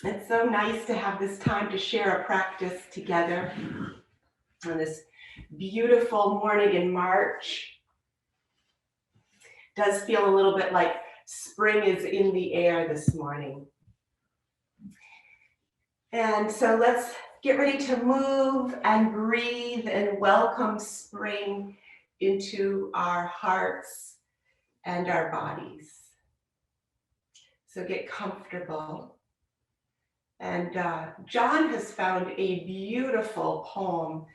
It's so nice to have this time to share a practice together on this beautiful morning in March. It does feel a little bit like spring is in the air this morning. And so let's get ready to move and breathe and welcome spring into our hearts and our bodies. So get comfortable. And John has found a beautiful poem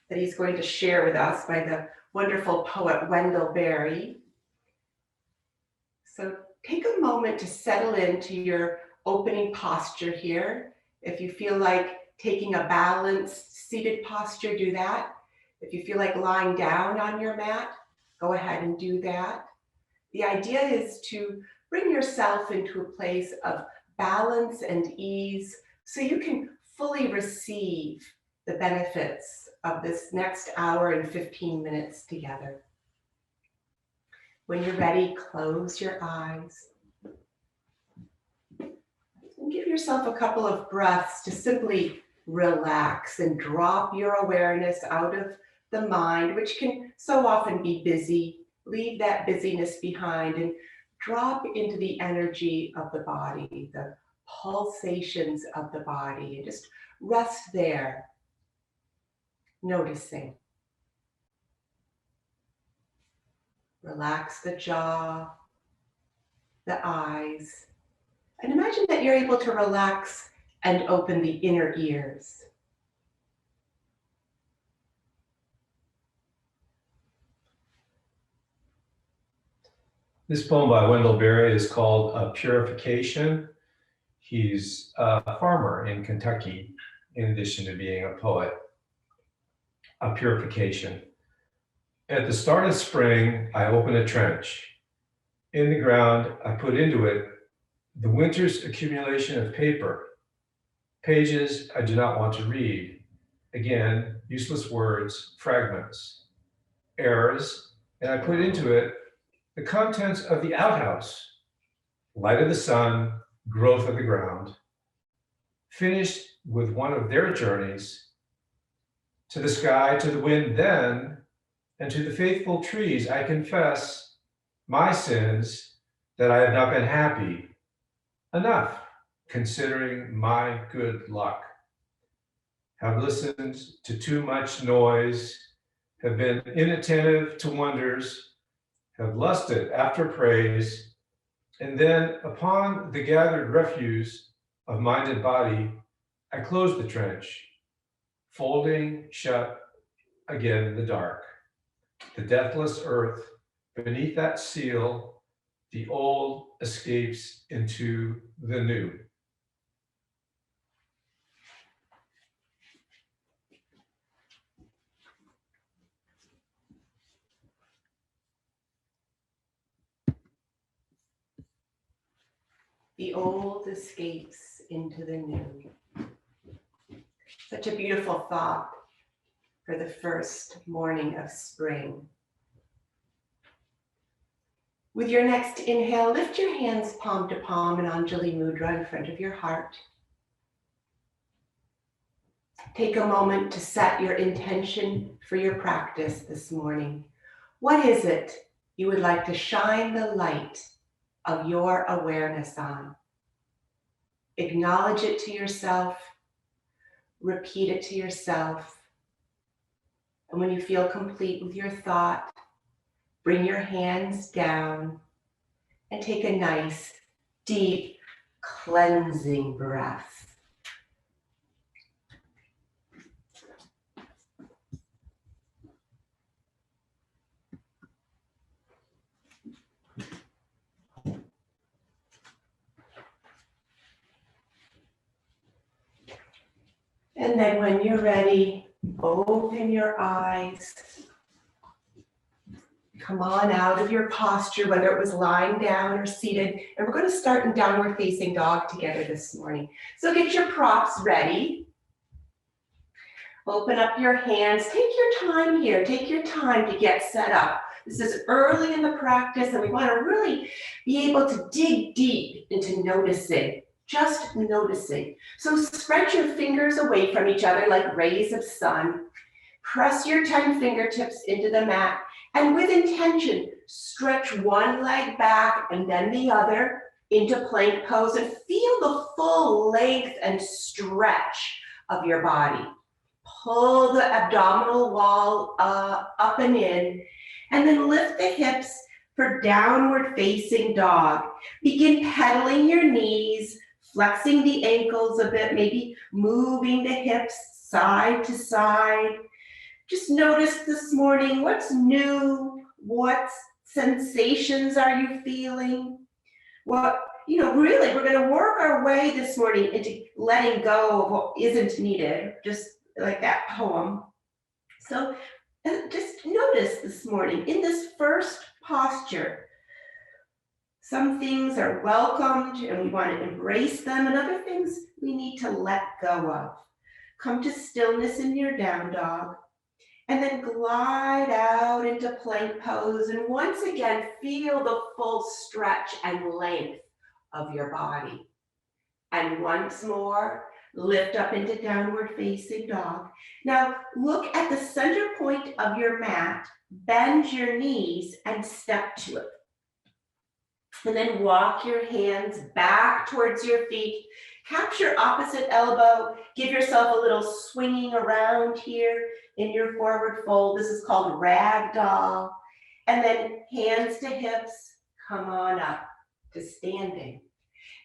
that he's going to share with us by the wonderful poet Wendell Berry. So take a moment to settle into your opening posture here. If you feel like taking a balanced seated posture, do that. If you feel like lying down on your mat, go ahead and do that. The idea is to bring yourself into a place of balance and ease so you can fully receive the benefits of this next hour and 15 minutes together. When you're ready, close your eyes and give yourself a couple of breaths to simply relax and drop your awareness out of the mind, which can so often be busy. Leave that busyness behind and drop into the energy of the body, the pulsations of the body, and just rest there, noticing. Relax the jaw, the eyes, and imagine that you're able to relax and open the inner ears. This poem by Wendell Berry is called Purification. He's a farmer in Kentucky, in addition to being a poet. A purification. At the start of spring, I open a trench. In the ground, I put into it the winter's accumulation of paper, pages I do not want to read. Again, useless words, fragments, errors, and I put into it the contents of the outhouse, light of the sun, growth of the ground, finished with one of their journeys to the sky, to the wind then, and to the faithful trees. I confess my sins, that I have not been happy enough, considering my good luck. Have listened to too much noise, have been inattentive to wonders, have lusted after praise, and then upon the gathered refuse of mind and body, I close the trench, folding shut again the dark, the deathless earth. Beneath that seal, the old escapes into the new. The old escapes into the new. Such a beautiful thought for the first morning of spring. With your next inhale, lift your hands palm to palm in Anjali Mudra in front of your heart. Take a moment to set your intention for your practice this morning. What is it you would like to shine the light of your awareness on? Acknowledge it to yourself, repeat it to yourself, and when you feel complete with your thought, bring your hands down and take a nice, deep, cleansing breath. And then when you're ready, open your eyes. Come on out of your posture, whether it was lying down or seated. And we're going to start in downward facing dog together this morning. So get your props ready. Open up your hands. Take your time here. Take your time to get set up. This is early in the practice, and we want to really be able to dig deep into noticing just noticing. So spread your fingers away from each other like rays of sun. Press your 10 fingertips into the mat, and with intention, stretch one leg back and then the other into plank pose, and feel the full length and stretch of your body. Pull the abdominal wall up and in, and then lift the hips for downward facing dog. Begin pedaling your knees, flexing the ankles a bit, maybe moving the hips side to side. Just notice this morning, what's new? What sensations are you feeling? What, really, we're going to work our way this morning into letting go of what isn't needed, just like that poem. So just notice this morning in this first posture, some things are welcomed and we want to embrace them, and other things we need to let go of. Come to stillness in your down dog. And then glide out into plank pose. And once again, feel the full stretch and length of your body. And once more, lift up into downward facing dog. Now, look at the center point of your mat, bend your knees and step to it. And then walk your hands back towards your feet. Capture opposite elbow. Give yourself a little swinging around here in your forward fold. This is called ragdoll. And then hands to hips, come on up to standing.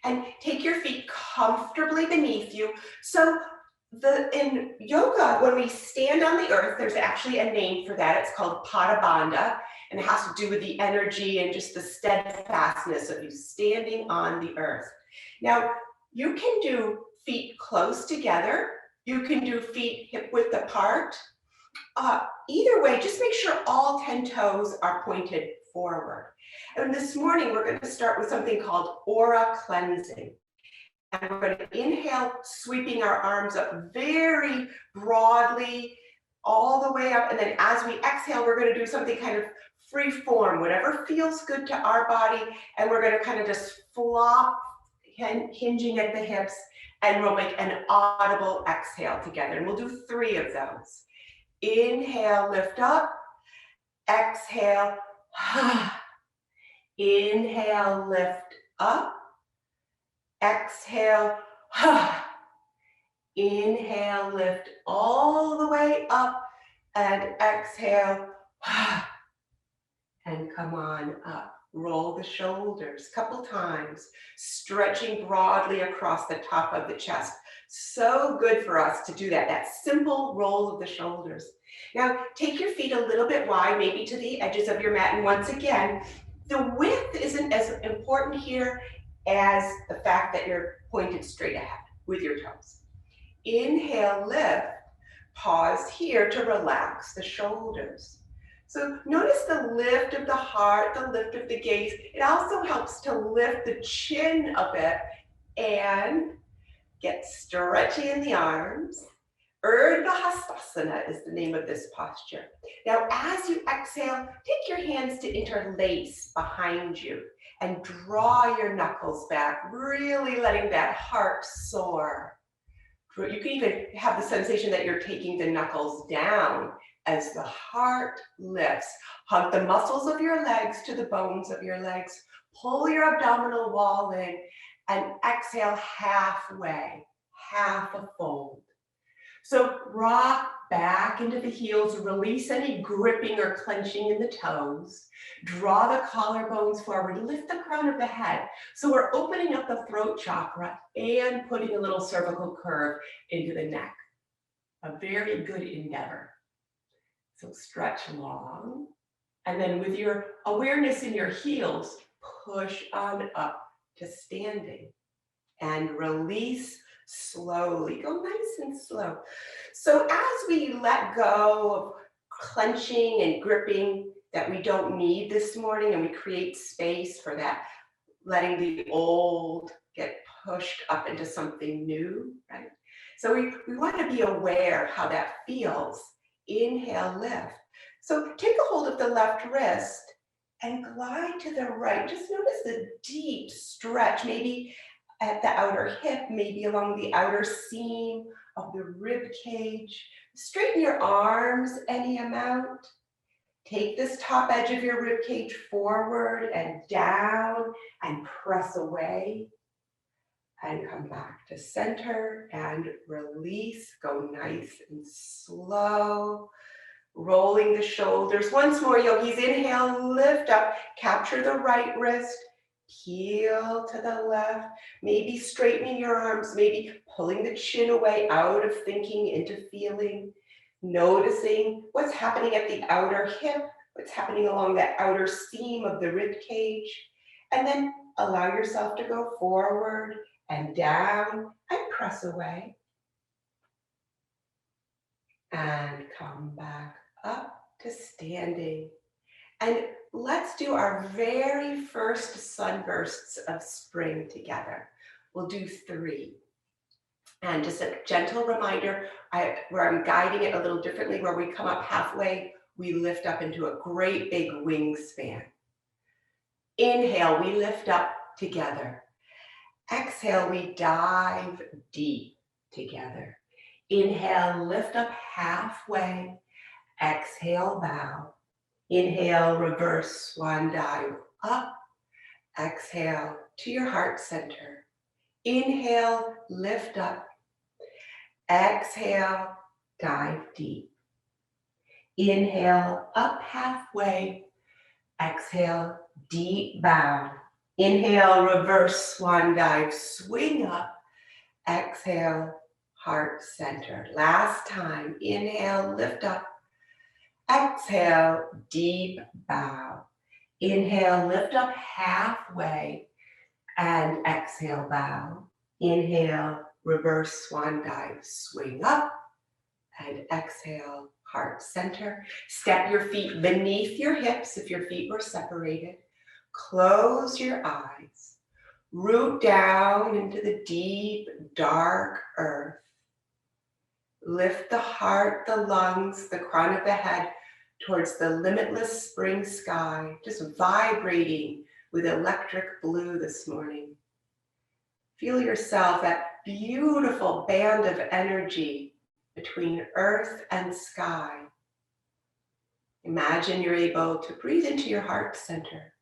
And take your feet comfortably beneath you. So in yoga, when we stand on the earth, there's actually a name for that. It's called Pada Bandha, and it has to do with the energy and just the steadfastness of you standing on the earth. Now, you can do feet close together. You can do feet hip width apart. Either way, just make sure all 10 toes are pointed forward. And this morning, we're going to start with something called aura cleansing. And we're going to inhale, sweeping our arms up very broadly, all the way up. And then as we exhale, we're going to do something kind of free form, whatever feels good to our body. And we're going to kind of just flop, hinging at the hips, and we'll make an audible exhale together. And we'll do 3 of those. Inhale, lift up. Exhale. Inhale, lift up. Exhale. Inhale, lift all the way up, and exhale. And come on up. Roll the shoulders a couple times, stretching broadly across the top of the chest. So good for us to do that simple roll of the shoulders. Now, take your feet a little bit wide, maybe to the edges of your mat. And once again, the width isn't as important here as the fact that you're pointed straight ahead with your toes. Inhale, lift. Pause here to relax the shoulders. So notice the lift of the heart, the lift of the gaze. It also helps to lift the chin a bit and get stretchy in the arms. Urdhva Hastasana is the name of this posture. Now, as you exhale, take your hands to interlace behind you and draw your knuckles back, really letting that heart soar. You can even have the sensation that you're taking the knuckles down as the heart lifts. Hug the muscles of your legs to the bones of your legs. Pull your abdominal wall in and exhale halfway, half a fold. So rock back into the heels, release any gripping or clenching in the toes. Draw the collarbones forward, lift the crown of the head. So we're opening up the throat chakra and putting a little cervical curve into the neck. A very good endeavor. So stretch long. And then with your awareness in your heels, push on up to standing. And release slowly. Go nice and slow. So as we let go of clenching and gripping that we don't need this morning, and we create space for that, letting the old get pushed up into something new, right? So we want to be aware how that feels. Inhale, lift. So take a hold of the left wrist and glide to the right. Just notice the deep stretch, maybe at the outer hip, maybe along the outer seam of the rib cage. Straighten your arms any amount. Take this top edge of your rib cage forward and down and press away. And come back to center and release. Go nice and slow. Rolling the shoulders. Once more, yogis, inhale, lift up, capture the right wrist, peel to the left, maybe straightening your arms, maybe pulling the chin away out of thinking into feeling, noticing what's happening at the outer hip, what's happening along that outer seam of the rib cage, and then allow yourself to go forward and down and press away. And come back up to standing. And let's do our very first sunbursts of spring together. We'll do 3. And just a gentle reminder, where I'm guiding it a little differently, where we come up halfway, we lift up into a great big wingspan. Inhale, we lift up together. Exhale, we dive deep together. Inhale, lift up halfway. Exhale, bow. Inhale, reverse swan dive up. Exhale to your heart center. Inhale, lift up. Exhale, dive deep. Inhale, up halfway. Exhale, deep bow. Inhale, reverse swan dive, swing up. Exhale, heart center. Last time, inhale, lift up. Exhale, deep bow. Inhale, lift up halfway. And exhale, bow. Inhale, reverse swan dive, swing up. And exhale, heart center. Step your feet beneath your hips if your feet were separated. Close your eyes. Root down into the deep, dark earth. Lift the heart, the lungs, the crown of the head towards the limitless spring sky, just vibrating with electric blue this morning. Feel yourself, that beautiful band of energy between earth and sky. Imagine you're able to breathe into your heart center.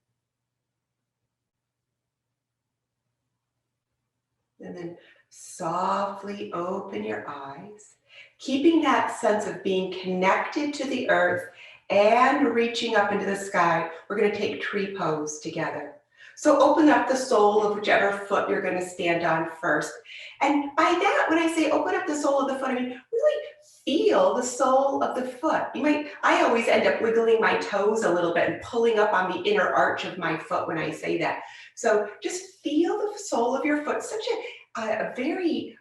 And then softly open your eyes, keeping that sense of being connected to the earth and reaching up into the sky. We're going to take tree pose together. So open up the sole of whichever foot you're going to stand on first. And by that, when I say open up the sole of the foot, I mean really feel the sole of the foot. I always end up wiggling my toes a little bit and pulling up on the inner arch of my foot when I say that. So just feel the sole of your foot, such a very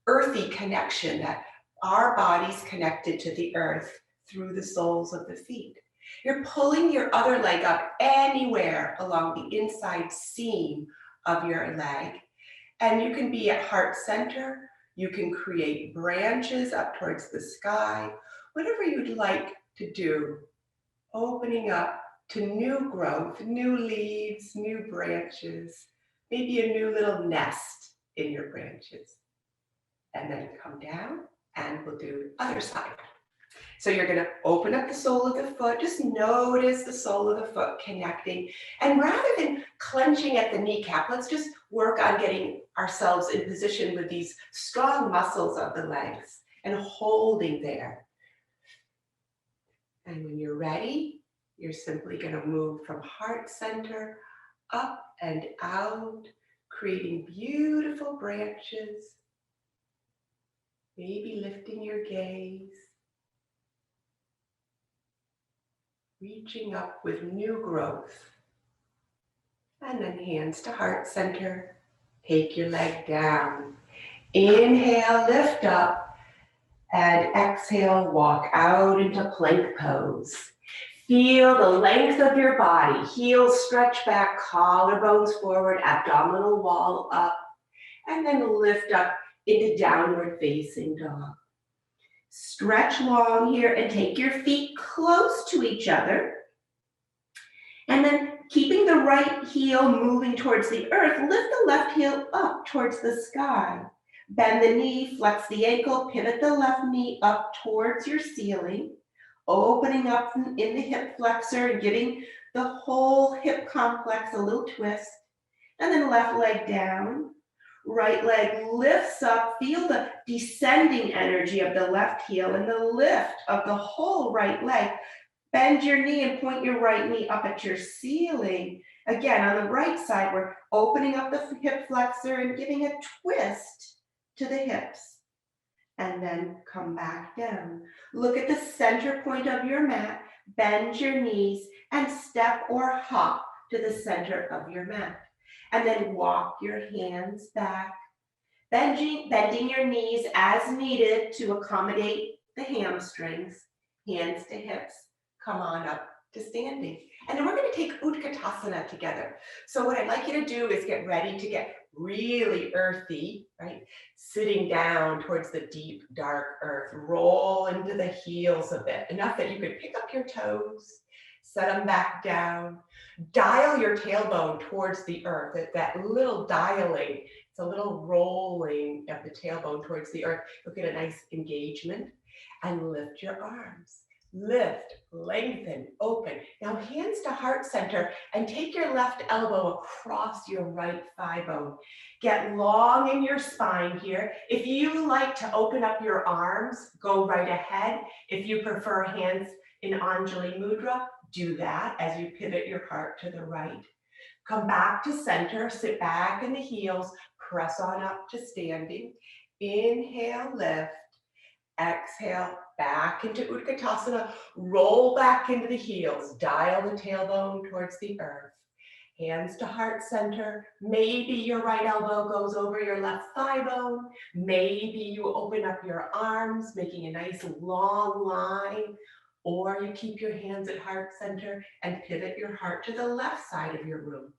earthy connection, that our body's connected to the earth through the soles of the feet. You're pulling your other leg up anywhere along the inside seam of your leg. And you can be at heart center. You can create branches up towards the sky, whatever you'd like to do. Opening up to new growth, new leaves, new branches, maybe a new little nest in your branches. And then come down and we'll do other side. So you're going to open up the sole of the foot, just notice the sole of the foot connecting. And rather than clenching at the kneecap, let's just work on getting ourselves in position with these strong muscles of the legs and holding there. And when you're ready, you're simply going to move from heart center up and out, creating beautiful branches, maybe lifting your gaze. Reaching up with new growth. And then hands to heart center. Take your leg down. Inhale, lift up. And exhale, walk out into plank pose. Feel the length of your body. Heels stretch back, collarbones forward, abdominal wall up. And then lift up into downward facing dog. Stretch long here and take your feet close to each other. And then keeping the right heel moving towards the earth, lift the left heel up towards the sky. Bend the knee, flex the ankle, pivot the left knee up towards your ceiling, opening up in the hip flexor and giving the whole hip complex a little twist. And then left leg down, right leg lifts up. Feel the descending energy of the left heel and the lift of the whole right leg. Bend your knee and point your right knee up at your ceiling. Again, on the right side, we're opening up the hip flexor and giving a twist to the hips. And then come back down. Look at the center point of your mat. Bend your knees and step or hop to the center of your mat. And then walk your hands back, bending your knees as needed to accommodate the hamstrings, hands to hips. Come on up to standing. And then we're going to take Utkatasana together. So what I'd like you to do is get ready to get really earthy, right? Sitting down towards the deep, dark earth. Roll into the heels a bit, enough that you could pick up your toes, set them back down. Dial your tailbone towards the earth. That little dialing, it's a little rolling of the tailbone towards the earth. You'll get a nice engagement and lift your arms. Lift, lengthen, open. Now hands to heart center and take your left elbow across your right thigh bone. Get long in your spine here. If you like to open up your arms, go right ahead. If you prefer hands in Anjali Mudra, do that as you pivot your heart to the right. Come back to center, sit back in the heels, press on up to standing. Inhale, lift. Exhale, back into Utkatasana, roll back into the heels, dial the tailbone towards the earth. Hands to heart center. Maybe your right elbow goes over your left thigh bone. Maybe you open up your arms, making a nice long line, or you keep your hands at heart center and pivot your heart to the left side of your room.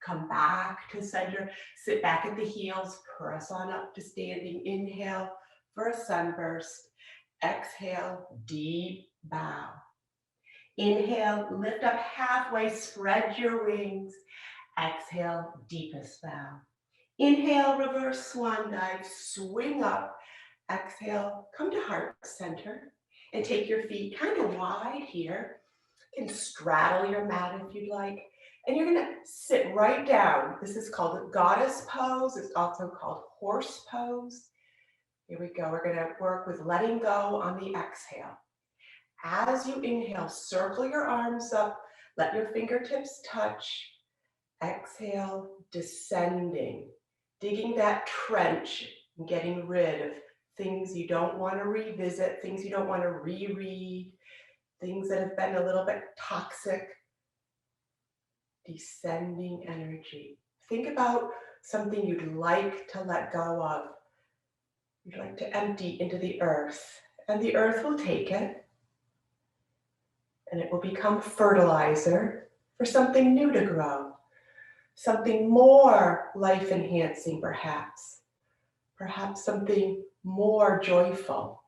Come back to center, sit back at the heels, press on up to standing. Inhale for a sunburst. Exhale, deep bow. Inhale, lift up halfway, spread your wings. Exhale, deepest bow. Inhale, reverse swan dive, swing up. Exhale, come to heart center and take your feet kind of wide here. You can straddle your mat if you'd like. And you're gonna sit right down. This is called a goddess pose. It's also called horse pose. Here we go. We're gonna work with letting go on the exhale. As you inhale, circle your arms up. Let your fingertips touch. Exhale, descending. Digging that trench and getting rid of things you don't want to revisit, things you don't want to reread, things that have been a little bit toxic. Descending energy. Think about something you'd like to let go of. You'd like to empty into the earth, and the earth will take it, and it will become fertilizer for something new to grow, something more life-enhancing perhaps something more joyful.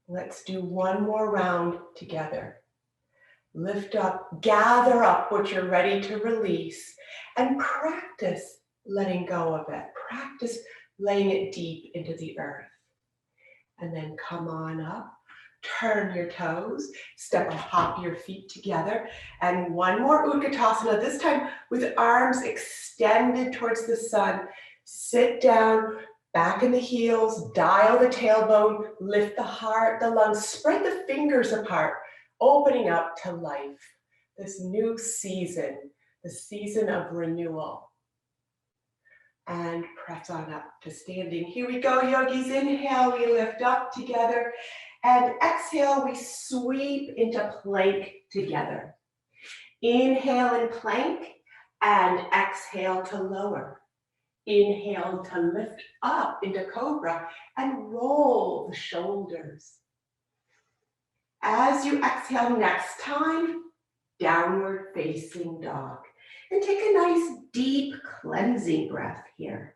Let's do one more round together. Lift up, gather up what you're ready to release, and practice letting go of it. Practice laying it deep into the earth. And then come on up, turn your toes, step or hop your feet together, and one more Utkatasana, this time with arms extended towards the sun. Sit down, back in the heels, dial the tailbone, lift the heart, the lungs, spread the fingers apart, opening up to life, this new season, the season of renewal. And press on up to standing. Here we go, yogis. Inhale, we lift up together. And exhale, we sweep into plank together. Inhale in plank and exhale to lower. Inhale to lift up into cobra and roll the shoulders. As you exhale next time, downward facing dog. And take a nice deep cleansing breath here.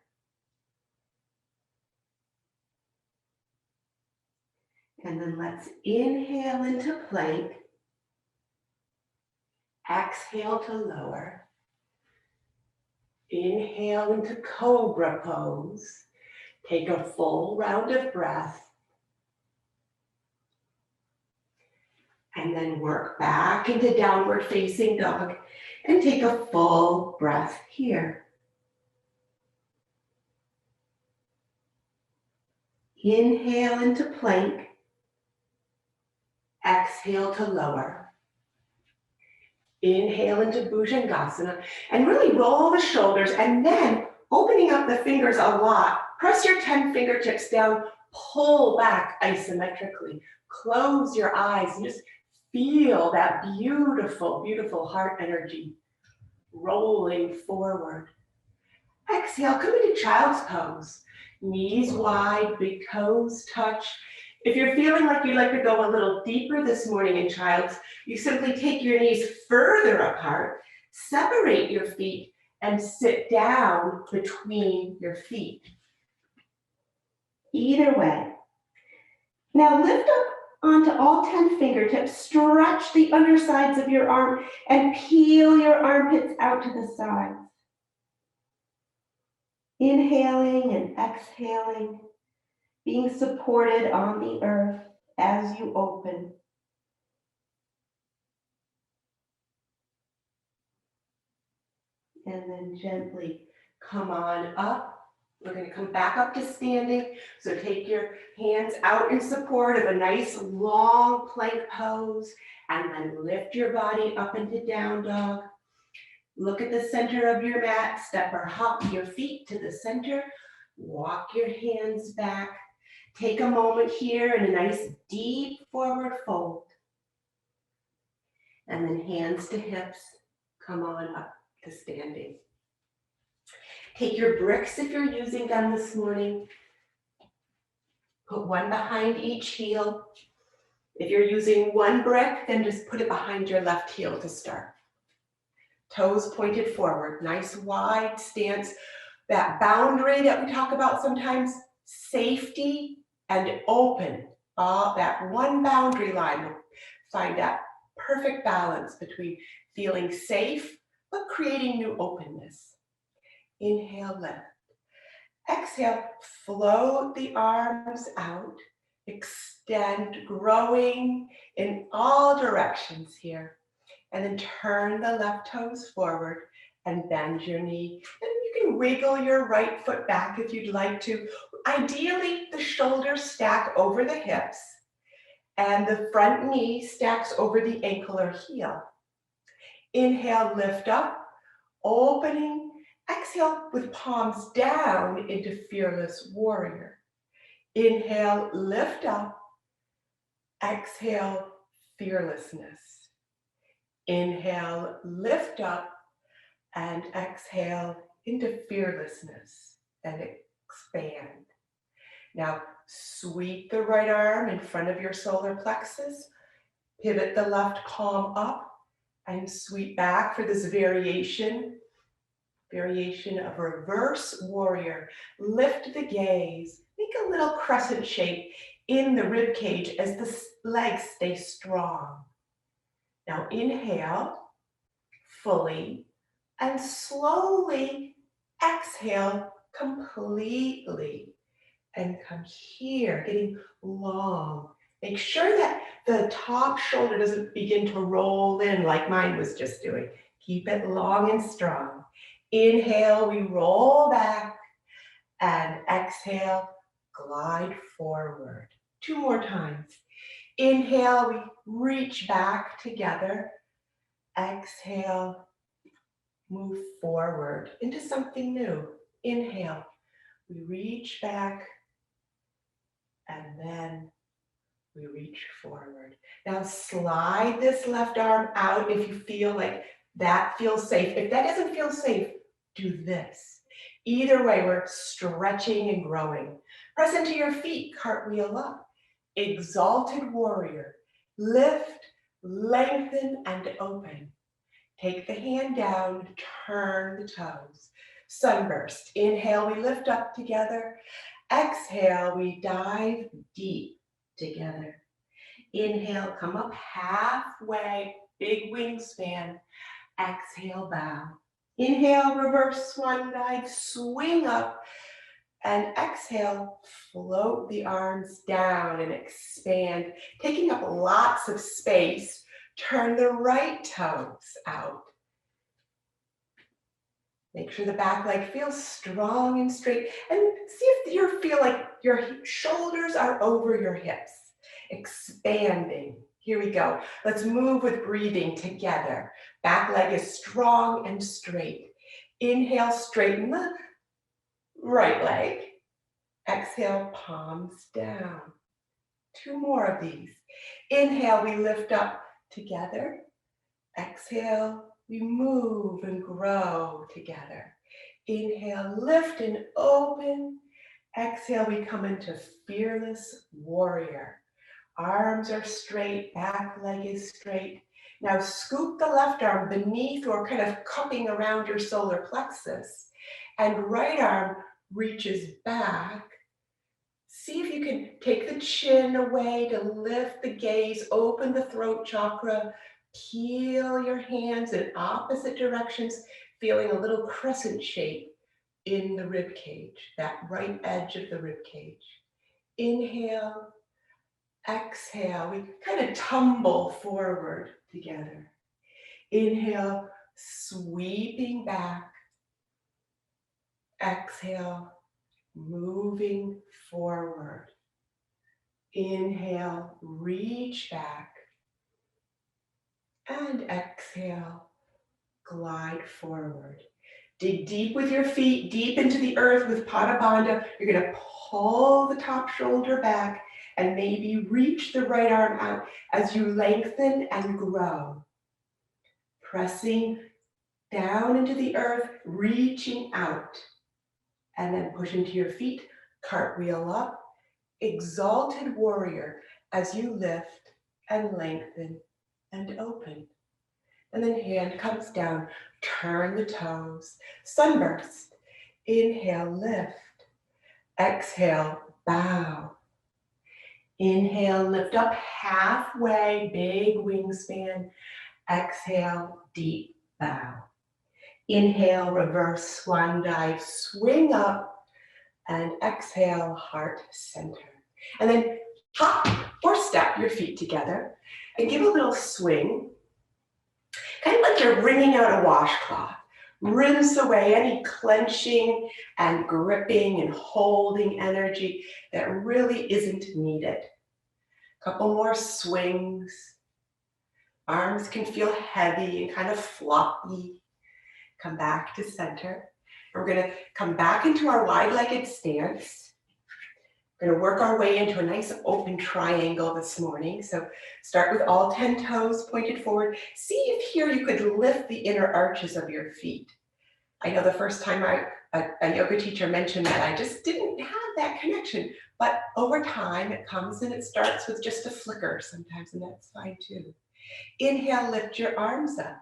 And then let's inhale into plank Exhale to lower. Inhale into cobra pose. Take a full round of breath. And then work back into downward facing dog and take a full breath here. Inhale into plank. Exhale to lower. Inhale into Bhujangasana and really roll the shoulders, and then opening up the fingers a lot. Press your 10 fingertips down, pull back isometrically. Close your eyes and just feel that beautiful, beautiful heart energy rolling forward. Exhale, come into child's pose. Knees wide, big toes touch. If you're feeling like you'd like to go a little deeper this morning in child's, you simply take your knees further apart, separate your feet, and sit down between your feet. Either way. Now lift up onto all 10 fingertips, stretch the undersides of your arm, and peel your armpits out to the sides. Inhaling and exhaling, being supported on the earth as you open. And then gently come on up. We're going to come back up to standing. So take your hands out in support of a nice long plank pose, and then lift your body up into down dog. Look at the center of your mat. Step or hop your feet to the center. Walk your hands back. Take a moment here in a nice deep forward fold. And then hands to hips. Come on up to standing. Take your bricks if you're using them this morning. Put one behind each heel. If you're using one brick, then just put it behind your left heel to start. Toes pointed forward, nice wide stance. That boundary that we talk about sometimes, safety and open. That one boundary line, find that perfect balance between feeling safe but creating new openness. Inhale, lift. Exhale, float the arms out. Extend, growing in all directions here. And then turn the left toes forward and bend your knee. And you can wiggle your right foot back if you'd like to. Ideally, the shoulders stack over the hips and the front knee stacks over the ankle or heel. Inhale, lift up, opening. Exhale with palms down into fearless warrior. Inhale, lift up. Exhale, fearlessness. Inhale, lift up, and exhale into fearlessness and expand. Now, sweep the right arm in front of your solar plexus, pivot the left palm up, and sweep back for this variation of reverse warrior. Lift the gaze, make a little crescent shape in the rib cage as the legs stay strong. Now inhale fully and slowly exhale completely and come here, getting long. Make sure that the top shoulder doesn't begin to roll in like mine was just doing. Keep it long and strong. Inhale, we roll back, and exhale, glide forward. 2 more times. Inhale, we reach back together. Exhale, move forward into something new. Inhale, we reach back, and then we reach forward. Now slide this left arm out if you feel like that feels safe. If that doesn't feel safe, do this. Either way, we're stretching and growing. Press into your feet, cartwheel up. Exalted warrior. Lift, lengthen, and open. Take the hand down, turn the toes. Sunburst. Inhale, we lift up together. Exhale, we dive deep together. Inhale, come up halfway. big wingspan. Exhale, bow. Inhale, reverse swan dive, swing up. And exhale, float the arms down and expand, taking up lots of space. Turn the right toes out. Make sure the back leg feels strong and straight. And see if you feel like your shoulders are over your hips, expanding. Here we go. Let's move with breathing together. Back leg is strong and straight. Inhale, straighten the right leg. Exhale, palms down. 2 more of these. Inhale, we lift up together. Exhale, we move and grow together. Inhale, lift and open. Exhale, we come into fearless warrior. Arms are straight, back leg is straight. Now scoop the left arm beneath or kind of cupping around your solar plexus, and right arm reaches back. See if you can take the chin away to lift the gaze, open the throat chakra, peel your hands in opposite directions, feeling a little crescent shape in the rib cage, that right edge of the rib cage. Inhale, exhale, we kind of tumble forward together. Inhale, sweeping back. Exhale, moving forward. Inhale, reach back. And exhale, glide forward. Dig deep with your feet, deep into the earth with Pada Bandha. You're going to pull the top shoulder back and maybe reach the right arm out as you lengthen and grow. Pressing down into the earth, reaching out. And then push into your feet, cartwheel up, exalted warrior as you lift and lengthen and open. And then hand comes down, turn the toes, sunburst. Inhale, lift. Exhale, bow. Inhale, lift up halfway, big wingspan. Exhale, deep bow. Inhale, reverse swan dive, swing up, and exhale, heart center. And then hop or step your feet together and give a little swing, kind of like you're wringing out a washcloth. Rinse away any clenching and gripping and holding energy that really isn't needed. Couple more swings. Arms can feel heavy and kind of floppy. Come back to center. We're going to come back into our wide-legged stance. We're going to work our way into a nice open triangle this morning. So start with all 10 toes pointed forward. See if here you could lift the inner arches of your feet. I know the first time a yoga teacher mentioned that, I just didn't have that connection. But over time, it comes and it starts with just a flicker sometimes, and that's fine too. Inhale, lift your arms up.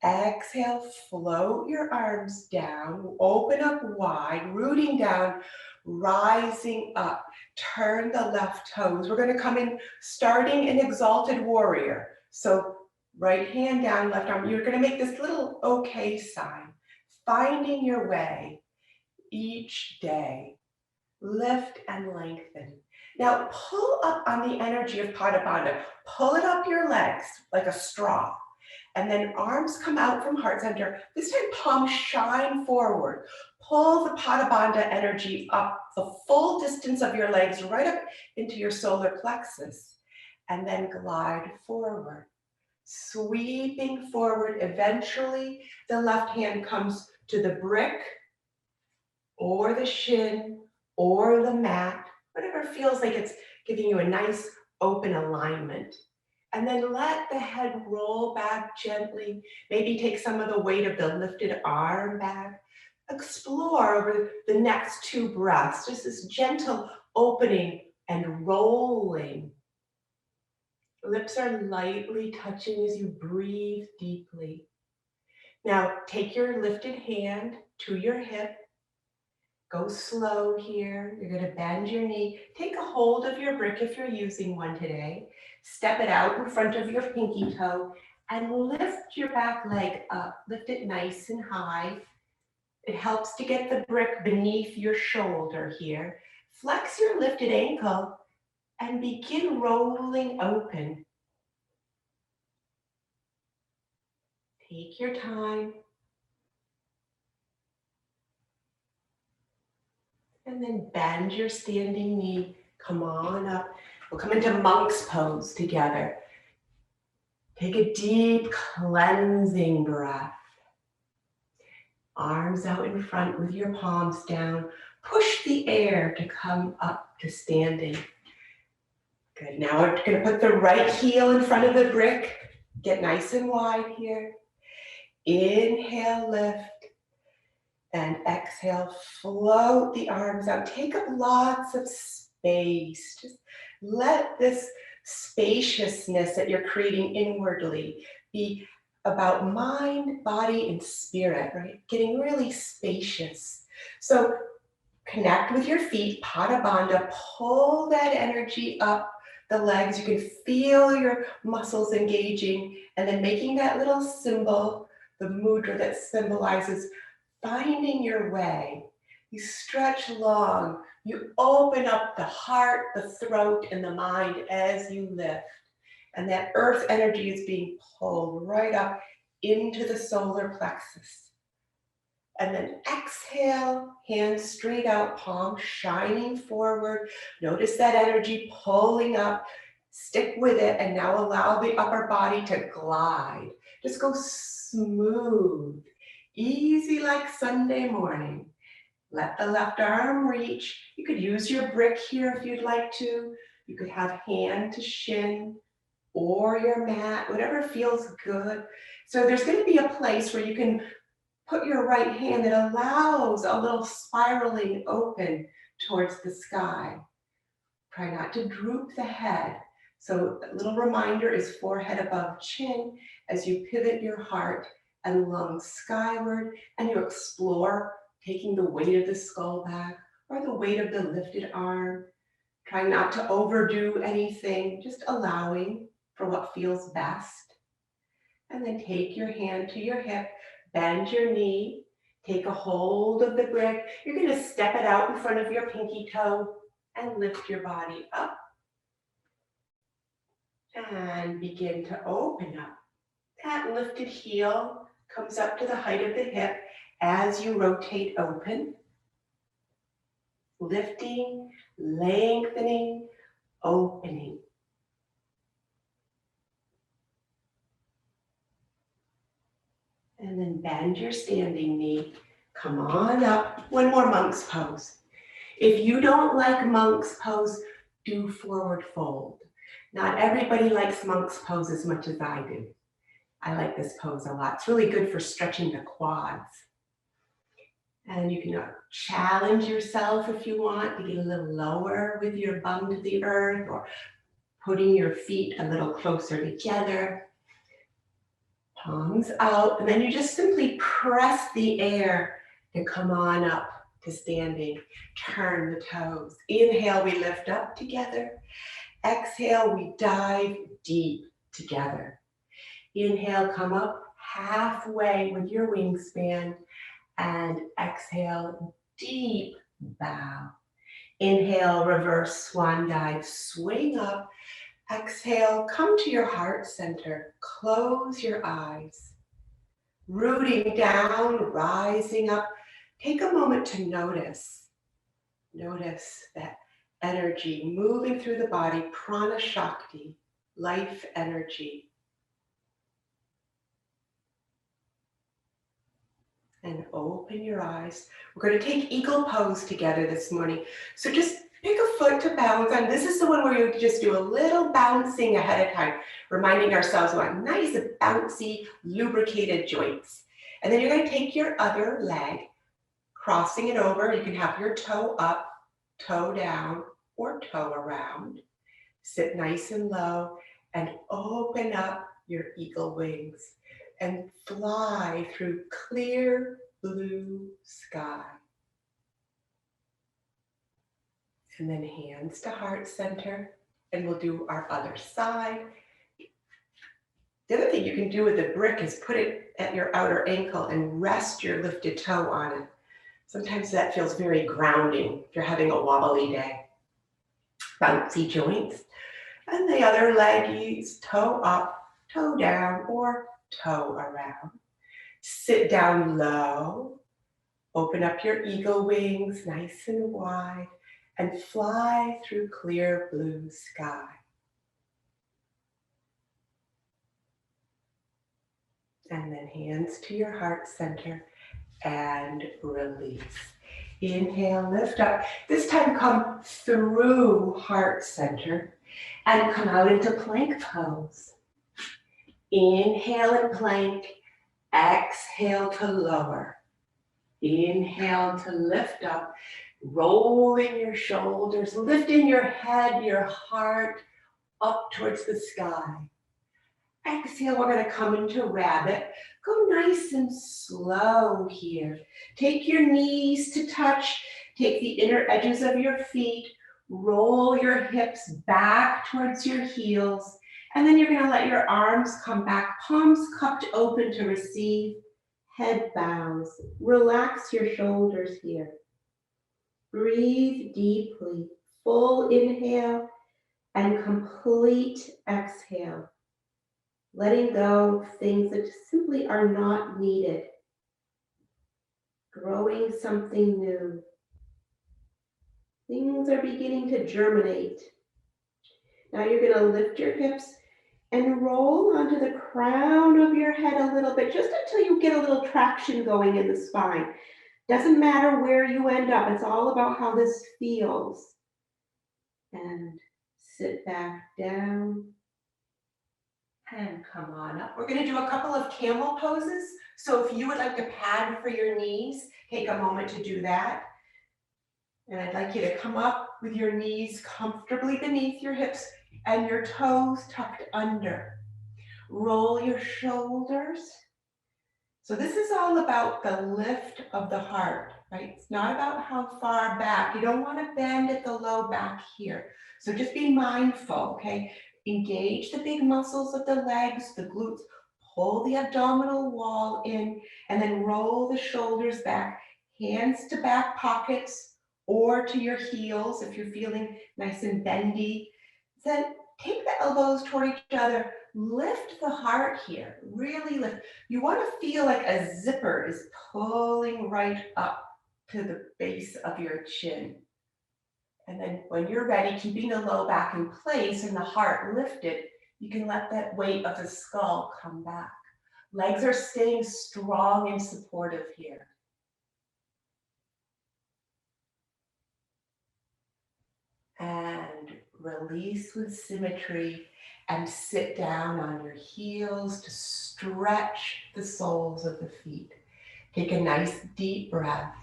Exhale, float your arms down, open up wide, rooting down, rising up. Turn the left toes. We're going to come in starting an exalted warrior. So right hand down, left arm. You're going to make this little okay sign, finding your way each day. Lift and lengthen. Now pull up on the energy of Pada Bandha. Pull it up your legs like a straw. And then arms come out from heart center. This time palms shine forward. Pull the Pada Bandha energy up the full distance of your legs right up into your solar plexus. And then glide forward. Sweeping forward. Eventually, the left hand comes to the brick or the shin or the mat, whatever feels like it's giving you a nice open alignment. And then let the head roll back gently. Maybe take some of the weight of the lifted arm back. Explore over the next 2 breaths, just this gentle opening and rolling. Lips are lightly touching as you breathe deeply. Now take your lifted hand to your hip. Go slow here. You're going to bend your knee. Take a hold of your brick if you're using one today. Step it out in front of your pinky toe And lift your back leg up. Lift it nice and high. It helps to get the brick beneath your shoulder here. Flex your lifted ankle and begin rolling open. Take your time. And then bend your standing knee. Come on up. We'll come into monk's pose together. Take a deep cleansing breath. Arms out in front with your palms down. Push the air to come up to standing. Good. Now we're going to put the right heel in front of the brick. Get nice and wide here. Inhale, lift. And exhale, float the arms out. Take up lots of space. Just let this spaciousness that you're creating inwardly be about mind, body, and spirit, right? Getting really spacious. So connect with your feet, Pada Bandha, pull that energy up the legs. You can feel your muscles engaging, and then making that little symbol, the mudra that symbolizes finding your way. You stretch long, you open up the heart, the throat, and the mind as you lift. And that earth energy is being pulled right up into the solar plexus. And then exhale, hands straight out, palms shining forward. Notice that energy pulling up. Stick with it, and now allow the upper body to glide. Just go smooth. Easy like Sunday morning. Let the left arm reach. You could use your brick here if you'd like to. You could have hand to shin or your mat, whatever feels good. So there's going to be a place where you can put your right hand that allows a little spiraling open towards the sky. Try not to droop the head. So a little reminder is forehead above chin as you pivot your heart and lungs skyward, and you explore taking the weight of the skull back or the weight of the lifted arm. Trying not to overdo anything, just allowing for what feels best. And then take your hand to your hip, bend your knee, take a hold of the brick. You're going to step it out in front of your pinky toe and lift your body up. And begin to open up. That lifted heel comes up to the height of the hip as you rotate open. Lifting, lengthening, opening. And then bend your standing knee. Come on up. One more monk's pose. If you don't like monk's pose, do forward fold. Not everybody likes monk's pose as much as I do. I like this pose a lot. It's really good for stretching the quads. And you can challenge yourself if you want to get a little lower with your bum to the earth, or putting your feet a little closer together. Palms out, and then you just simply press the air to come on up to standing. Turn the toes. Inhale, we lift up together. Exhale, we dive deep together. Inhale, come up halfway with your wingspan, and exhale, deep bow. Inhale, reverse swan dive, swing up. Exhale, come to your heart center, close your eyes. Rooting down, rising up. Take a moment to notice. Notice that energy moving through the body, prana shakti, life energy. And open your eyes. We're going to take eagle pose together this morning. So just pick a foot to bounce on. This is the one where you just do a little bouncing ahead of time, reminding ourselves we want nice, bouncy, lubricated joints. And then you're going to take your other leg, crossing it over. You can have your toe up, toe down, or toe around. Sit nice and low and open up your eagle wings and fly through clear blue sky. And then hands to heart center, and we'll do our other side. The other thing you can do with the brick is put it at your outer ankle and rest your lifted toe on it. Sometimes that feels very grounding if you're having a wobbly day. Bouncy joints. And the other leg, use toe up, toe down, or toe around. Sit down low. Open up your eagle wings nice and wide and fly through clear blue sky. And then hands to your heart center and release. Inhale, lift up. This time come through heart center and come out into plank pose. Inhale and plank, exhale to lower. Inhale to lift up, rolling your shoulders, lifting your head, your heart up towards the sky. Exhale, we're going to come into rabbit. Go nice and slow here. Take your knees to touch. Take the inner edges of your feet. Roll your hips back towards your heels. And then you're going to let your arms come back, palms cupped open to receive. Head bows. Relax your shoulders here. Breathe deeply. Full inhale and complete exhale. Letting go of things that simply are not needed. Growing something new. Things are beginning to germinate. Now you're going to lift your hips and roll onto the crown of your head a little bit, just until you get a little traction going in the spine. Doesn't matter where you end up, it's all about how this feels. And sit back down and come on up. We're going to do a couple of camel poses. So if you would like to pad for your knees, take a moment to do that. And I'd like you to come up with your knees comfortably beneath your hips and your toes tucked under. Roll your shoulders. So this is all about the lift of the heart, right? It's not about how far back. You don't want to bend at the low back here. So just be mindful, okay? Engage the big muscles of the legs, the glutes. Pull the abdominal wall in and then roll the shoulders back. Hands to back pockets or to your heels if you're feeling nice and bendy. Then take the elbows toward each other. Lift the heart here, really lift. You want to feel like a zipper is pulling right up to the base of your chin. And then when you're ready, keeping the low back in place and the heart lifted, you can let that weight of the skull come back. Legs are staying strong and supportive here. And release with symmetry and sit down on your heels to stretch the soles of the feet. Take a nice deep breath.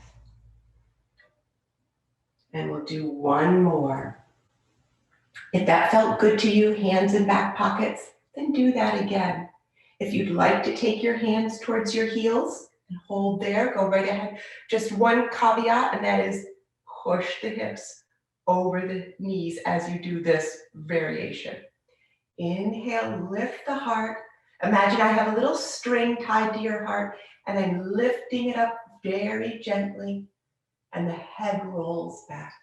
And we'll do one more. If that felt good to you, hands in back pockets, then do that again. If you'd like to take your hands towards your heels and hold there, go right ahead. Just one caveat, and that is push the hips over the knees as you do this variation. Inhale, lift the heart. Imagine I have a little string tied to your heart, and I'm lifting it up very gently, and the head rolls back.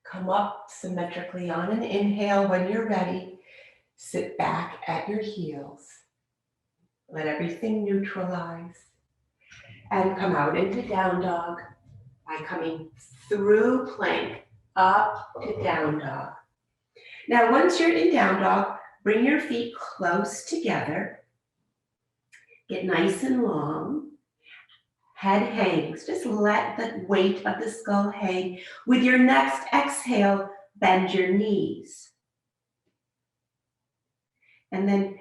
Come up symmetrically on an inhale. When you're ready, sit back at your heels. Let everything neutralize. And come out into down dog by coming through plank up to down dog. Now, once you're in down dog, bring your feet close together. Get nice and long. Head hangs. Just let the weight of the skull hang. With your next exhale, bend your knees. And then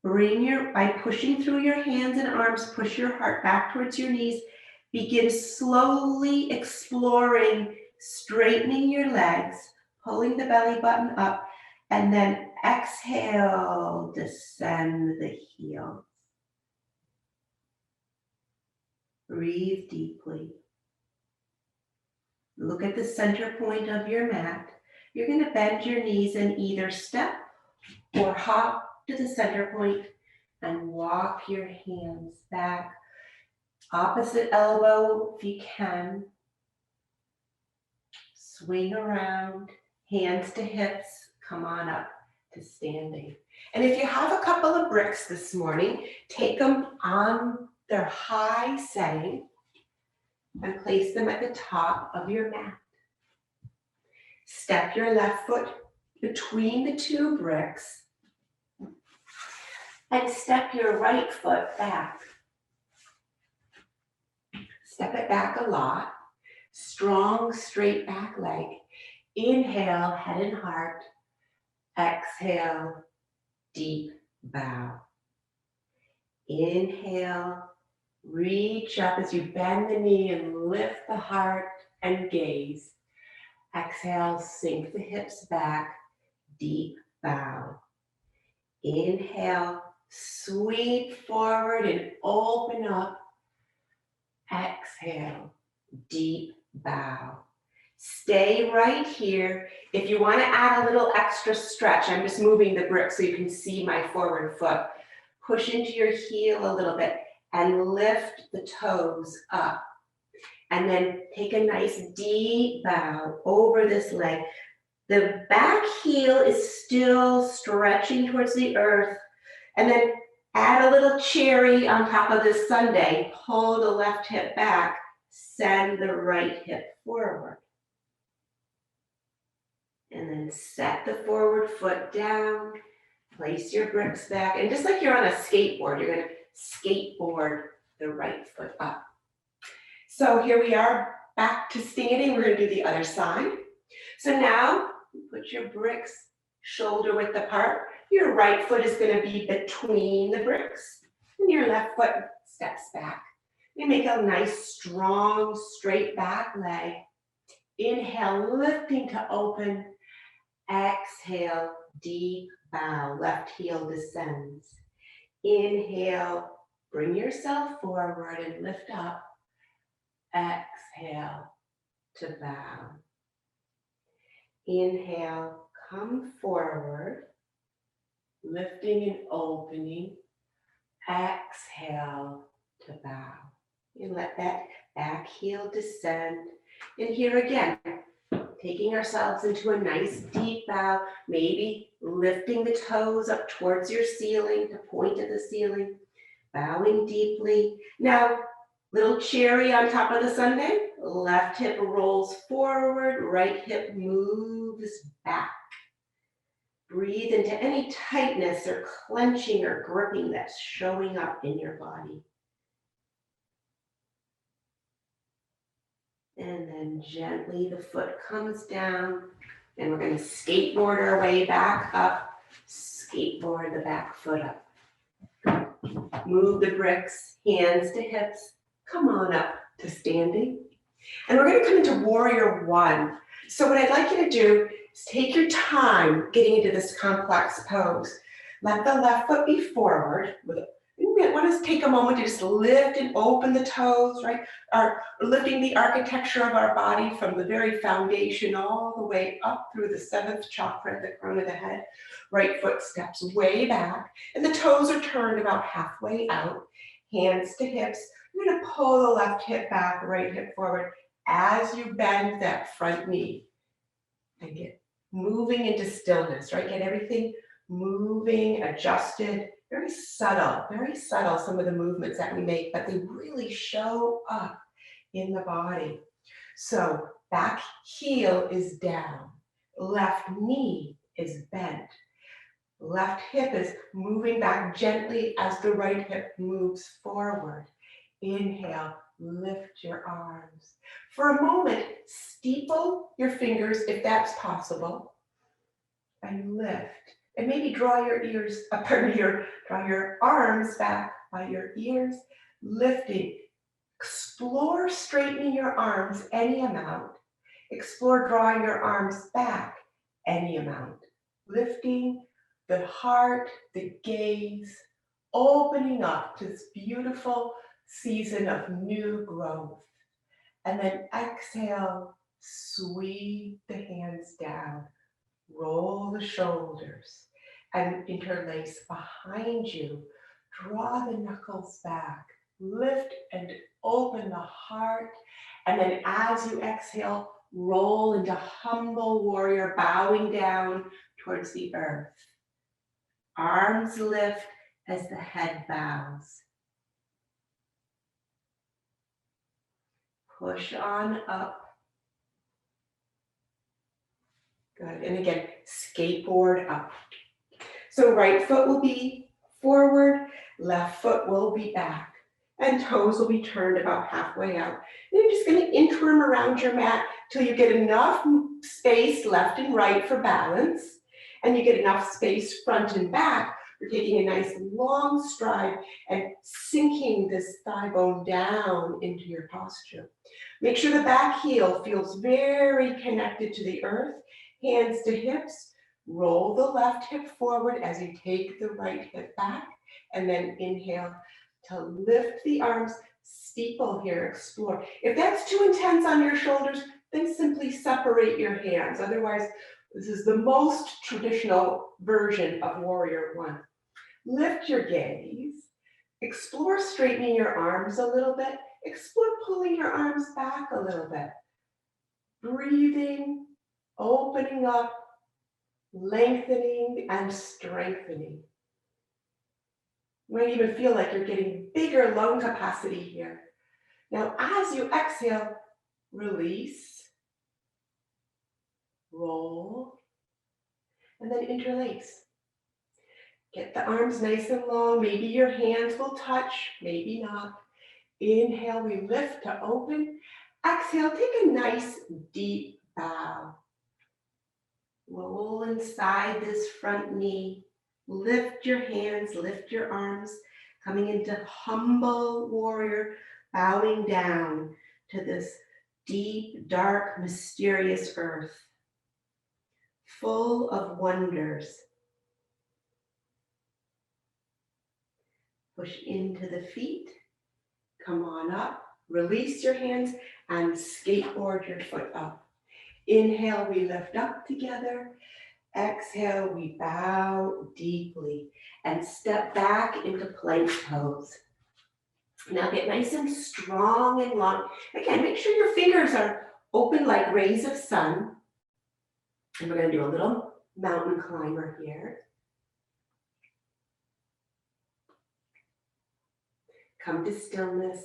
by pushing through your hands and arms, push your heart back towards your knees. Begin slowly exploring, straightening your legs, pulling the belly button up, and then exhale, descend the heels. Breathe deeply. Look at the center point of your mat. You're going to bend your knees in either step or hop to the center point and walk your hands back. Opposite elbow if you can. Swing around, hands to hips, come on up to standing. And if you have a couple of bricks this morning, take them on their high setting and place them at the top of your mat. Step your left foot between the two bricks and step your right foot back. Step it back a lot. Strong, straight back leg. Inhale, head and heart. Exhale, deep bow. Inhale, reach up as you bend the knee and lift the heart and gaze. Exhale, sink the hips back, deep bow. Inhale, sweep forward and open up. Exhale, deep bow. Stay right here. If you want to add a little extra stretch, I'm just moving the brick so you can see my forward foot. Push into your heel a little bit and lift the toes up. And then take a nice deep bow over this leg. The back heel is still stretching towards the earth. And then add a little cherry on top of this sundae. Pull the left hip back. Send the right hip forward. And then set the forward foot down. Place your bricks back. And just like you're on a skateboard, you're going to skateboard the right foot up. So here we are, back to standing. We're going to do the other side. So now, put your bricks shoulder width apart. Your right foot is going to be between the bricks, and your left foot steps back. You make a nice, strong, straight back leg. Inhale, lifting to open. Exhale, deep bow. Left heel descends. Inhale, bring yourself forward and lift up. Exhale to bow. Inhale, come forward, lifting and opening. Exhale to bow. And let that back heel descend. And here again, taking ourselves into a nice deep bow, maybe lifting the toes up towards your ceiling, to point at the ceiling, bowing deeply. Now, little cherry on top of the sundae. Left hip rolls forward, right hip moves back. Breathe into any tightness or clenching or gripping that's showing up in your body. And then gently the foot comes down, and we're going to skateboard our way back up. Skateboard the back foot up. Move the bricks, hands to hips. Come on up to standing. And we're going to come into warrior one. So what I'd like you to do is take your time getting into this complex pose. Let the left foot be forward. We want to take a moment to just lift and open the toes, right? Lifting the architecture of our body from the very foundation all the way up through the seventh chakra at the crown of the head. Right foot steps way back, and the toes are turned about halfway out. Hands to hips. You're going to pull the left hip back, right hip forward as you bend that front knee. And get moving into stillness, right? Get everything moving, adjusted. Very subtle, some of the movements that we make, but they really show up in the body. So back heel is down. Left knee is bent. Left hip is moving back gently as the right hip moves forward. Inhale, lift your arms. For a moment, steeple your fingers if that's possible, and lift. And maybe draw your arms back by your ears, lifting. Explore straightening your arms any amount. Explore drawing your arms back any amount. Lifting the heart, the gaze, opening up to this beautiful season of new growth. And then exhale, Sweep the hands down. Roll the shoulders and interlace behind you. Draw the knuckles back. Lift and open the heart. And then as you exhale, roll into humble warrior, bowing down towards the earth. Arms lift as the head bows. Push on up. Good. And again, skateboard up. So right foot will be forward, left foot will be back, and toes will be turned about halfway out. And you're just going to interim around your mat till you get enough space left and right for balance, and you get enough space front and back for taking a nice long stride and sinking this thigh bone down into your posture. Make sure the back heel feels very connected to the earth, hands to hips. Roll the left hip forward as you take the right hip back, and then inhale to lift the arms, steeple here, explore. If that's too intense on your shoulders, then simply separate your hands. Otherwise, this is the most traditional version of Warrior One. Lift your gaze, explore straightening your arms a little bit, explore pulling your arms back a little bit. Breathing, opening up, lengthening and strengthening. You might even feel like you're getting bigger lung capacity here. Now, as you exhale, release, roll, and then interlace. Get the arms nice and long. Maybe your hands will touch, maybe not. Inhale, we lift to open. Exhale, take a nice deep bow. Roll inside this front knee. Lift your hands, lift your arms, coming into humble warrior, bowing down to this deep, dark, mysterious earth, full of wonders. Push into the feet, come on up, release your hands, and skateboard your foot up. Inhale, we lift up together. Exhale, we bow deeply and step back into plank pose. Now get nice and strong and long. Again, make sure your fingers are open like rays of sun. And we're going to do a little mountain climber here. Come to stillness.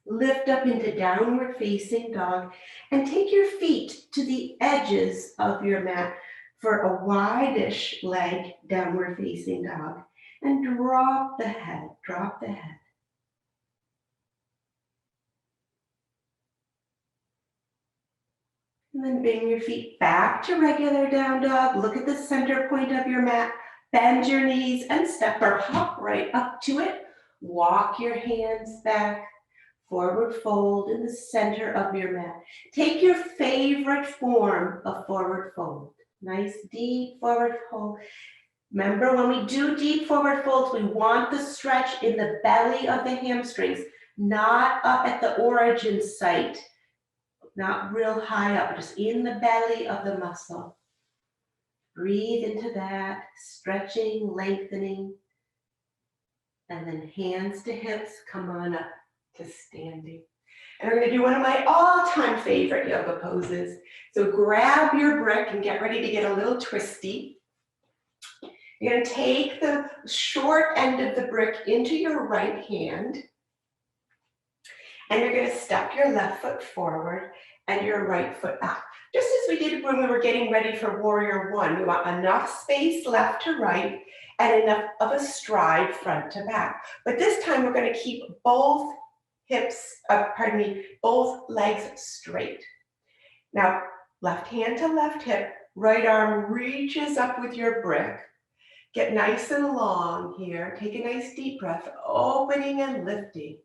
Lift up into downward facing dog and take your feet to the edges of your mat for a wide-ish leg downward facing dog, and drop the head, drop the head. And then bring your feet back to regular down dog. Look at the center point of your mat, bend your knees and step or hop right up to it. Walk your hands back, forward fold in the center of your mat. Take your favorite form of forward fold. Nice deep forward fold. Remember, when we do deep forward folds, we want the stretch in the belly of the hamstrings, not up at the origin site, not real high up, just in the belly of the muscle. Breathe into that, stretching, lengthening, and then hands to hips, come on up to standing. And we're going to do one of my all-time favorite yoga poses. So grab your brick and get ready to get a little twisty. You're going to take the short end of the brick into your right hand. And you're going to step your left foot forward and your right foot back. Just as we did when we were getting ready for Warrior One. We want enough space left to right and enough of a stride front to back. But this time we're going to keep both both legs straight. Now, left hand to left hip, right arm reaches up with your brick. Get nice and long here. Take a nice deep breath, opening and lifting.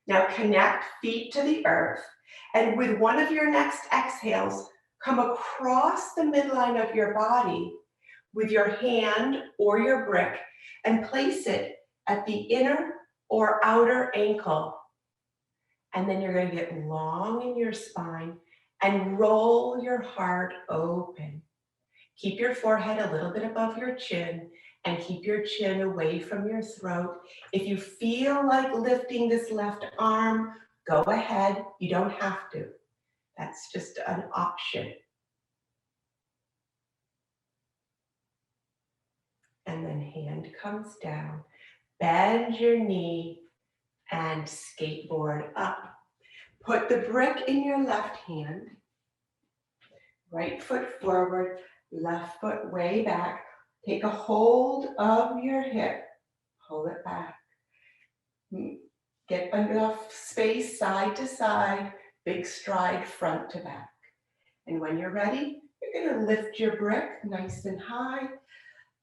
Now connect feet to the earth, and with one of your next exhales, come across the midline of your body with your hand or your brick and place it at the inner or outer ankle. And then you're going to get long in your spine and roll your heart open. Keep your forehead a little bit above your chin and keep your chin away from your throat. If you feel like lifting this left arm, go ahead. You don't have to. That's just an option. And then hand comes down. Bend your knee and skateboard up. Put the brick in your left hand. Right foot forward, left foot way back. Take a hold of your hip. Pull it back. Get enough space side to side, big stride front to back. And when you're ready, you're gonna lift your brick nice and high.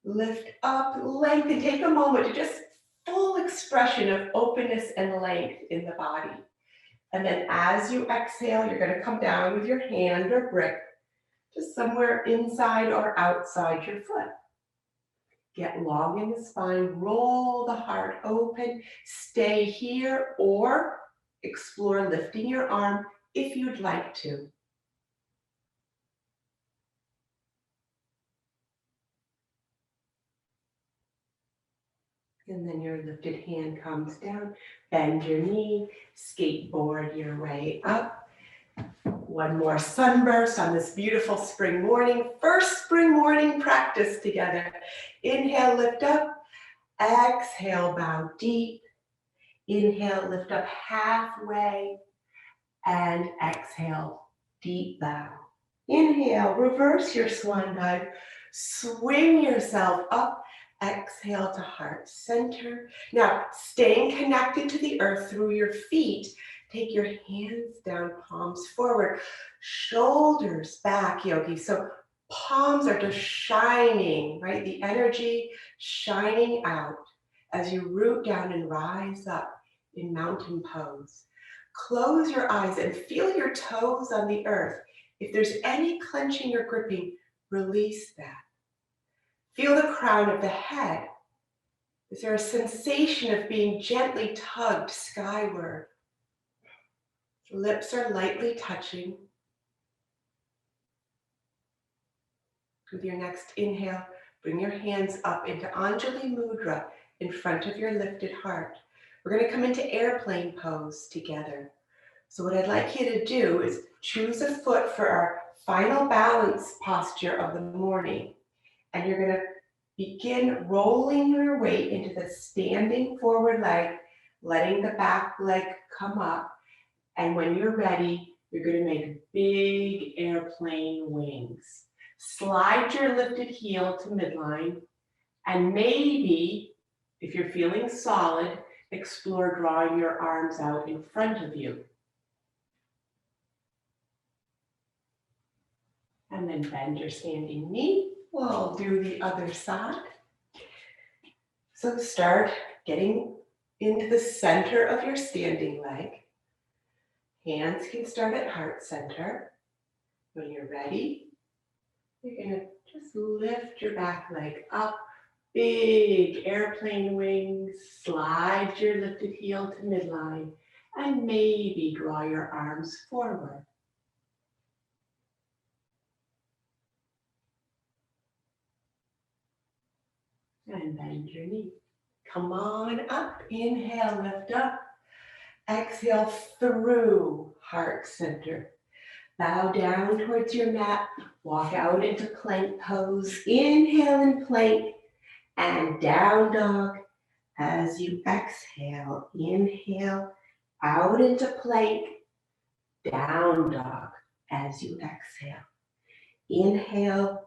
Lift up, lengthen. Take a moment to just full expression of openness and length in the body. And then as you exhale, you're gonna come down with your hand or brick just somewhere inside or outside your foot. Get long in the spine, roll the heart open, stay here or explore lifting your arm if you'd like to. And then your lifted hand comes down, bend your knee, skateboard your way up. One more sunburst on this beautiful spring morning. First spring morning practice together. Inhale, lift up. Exhale, bow deep. Inhale, lift up halfway. And exhale, deep bow. Inhale, reverse your swan dive. Swing yourself up. Exhale to heart center. Now, staying connected to the earth through your feet, take your hands down, palms forward, shoulders back, yogi. So palms are just shining, right? The energy shining out as you root down and rise up in mountain pose. Close your eyes and feel your toes on the earth. If there's any clenching or gripping, release that. Feel the crown of the head. Is there a sensation of being gently tugged skyward? Lips are lightly touching. With your next inhale, bring your hands up into Anjali Mudra in front of your lifted heart. We're going to come into airplane pose together. So what I'd like you to do is choose a foot for our final balance posture of the morning. And you're going to begin rolling your weight into the standing forward leg, letting the back leg come up. And when you're ready, you're going to make big airplane wings. Slide your lifted heel to midline. And maybe, if you're feeling solid, explore drawing your arms out in front of you. And then bend your standing knee. We'll do the other side. So start getting into the center of your standing leg. Hands can start at heart center. When you're ready, you're going to just lift your back leg up. Big airplane wings. Slide your lifted heel to midline. And maybe draw your arms forward. And bend your knee. Come on up. Inhale, lift up. Exhale through heart center. Bow down towards your mat. Walk out into plank pose. Inhale in plank and down dog. As you exhale, inhale out into plank. Down dog as you exhale. Inhale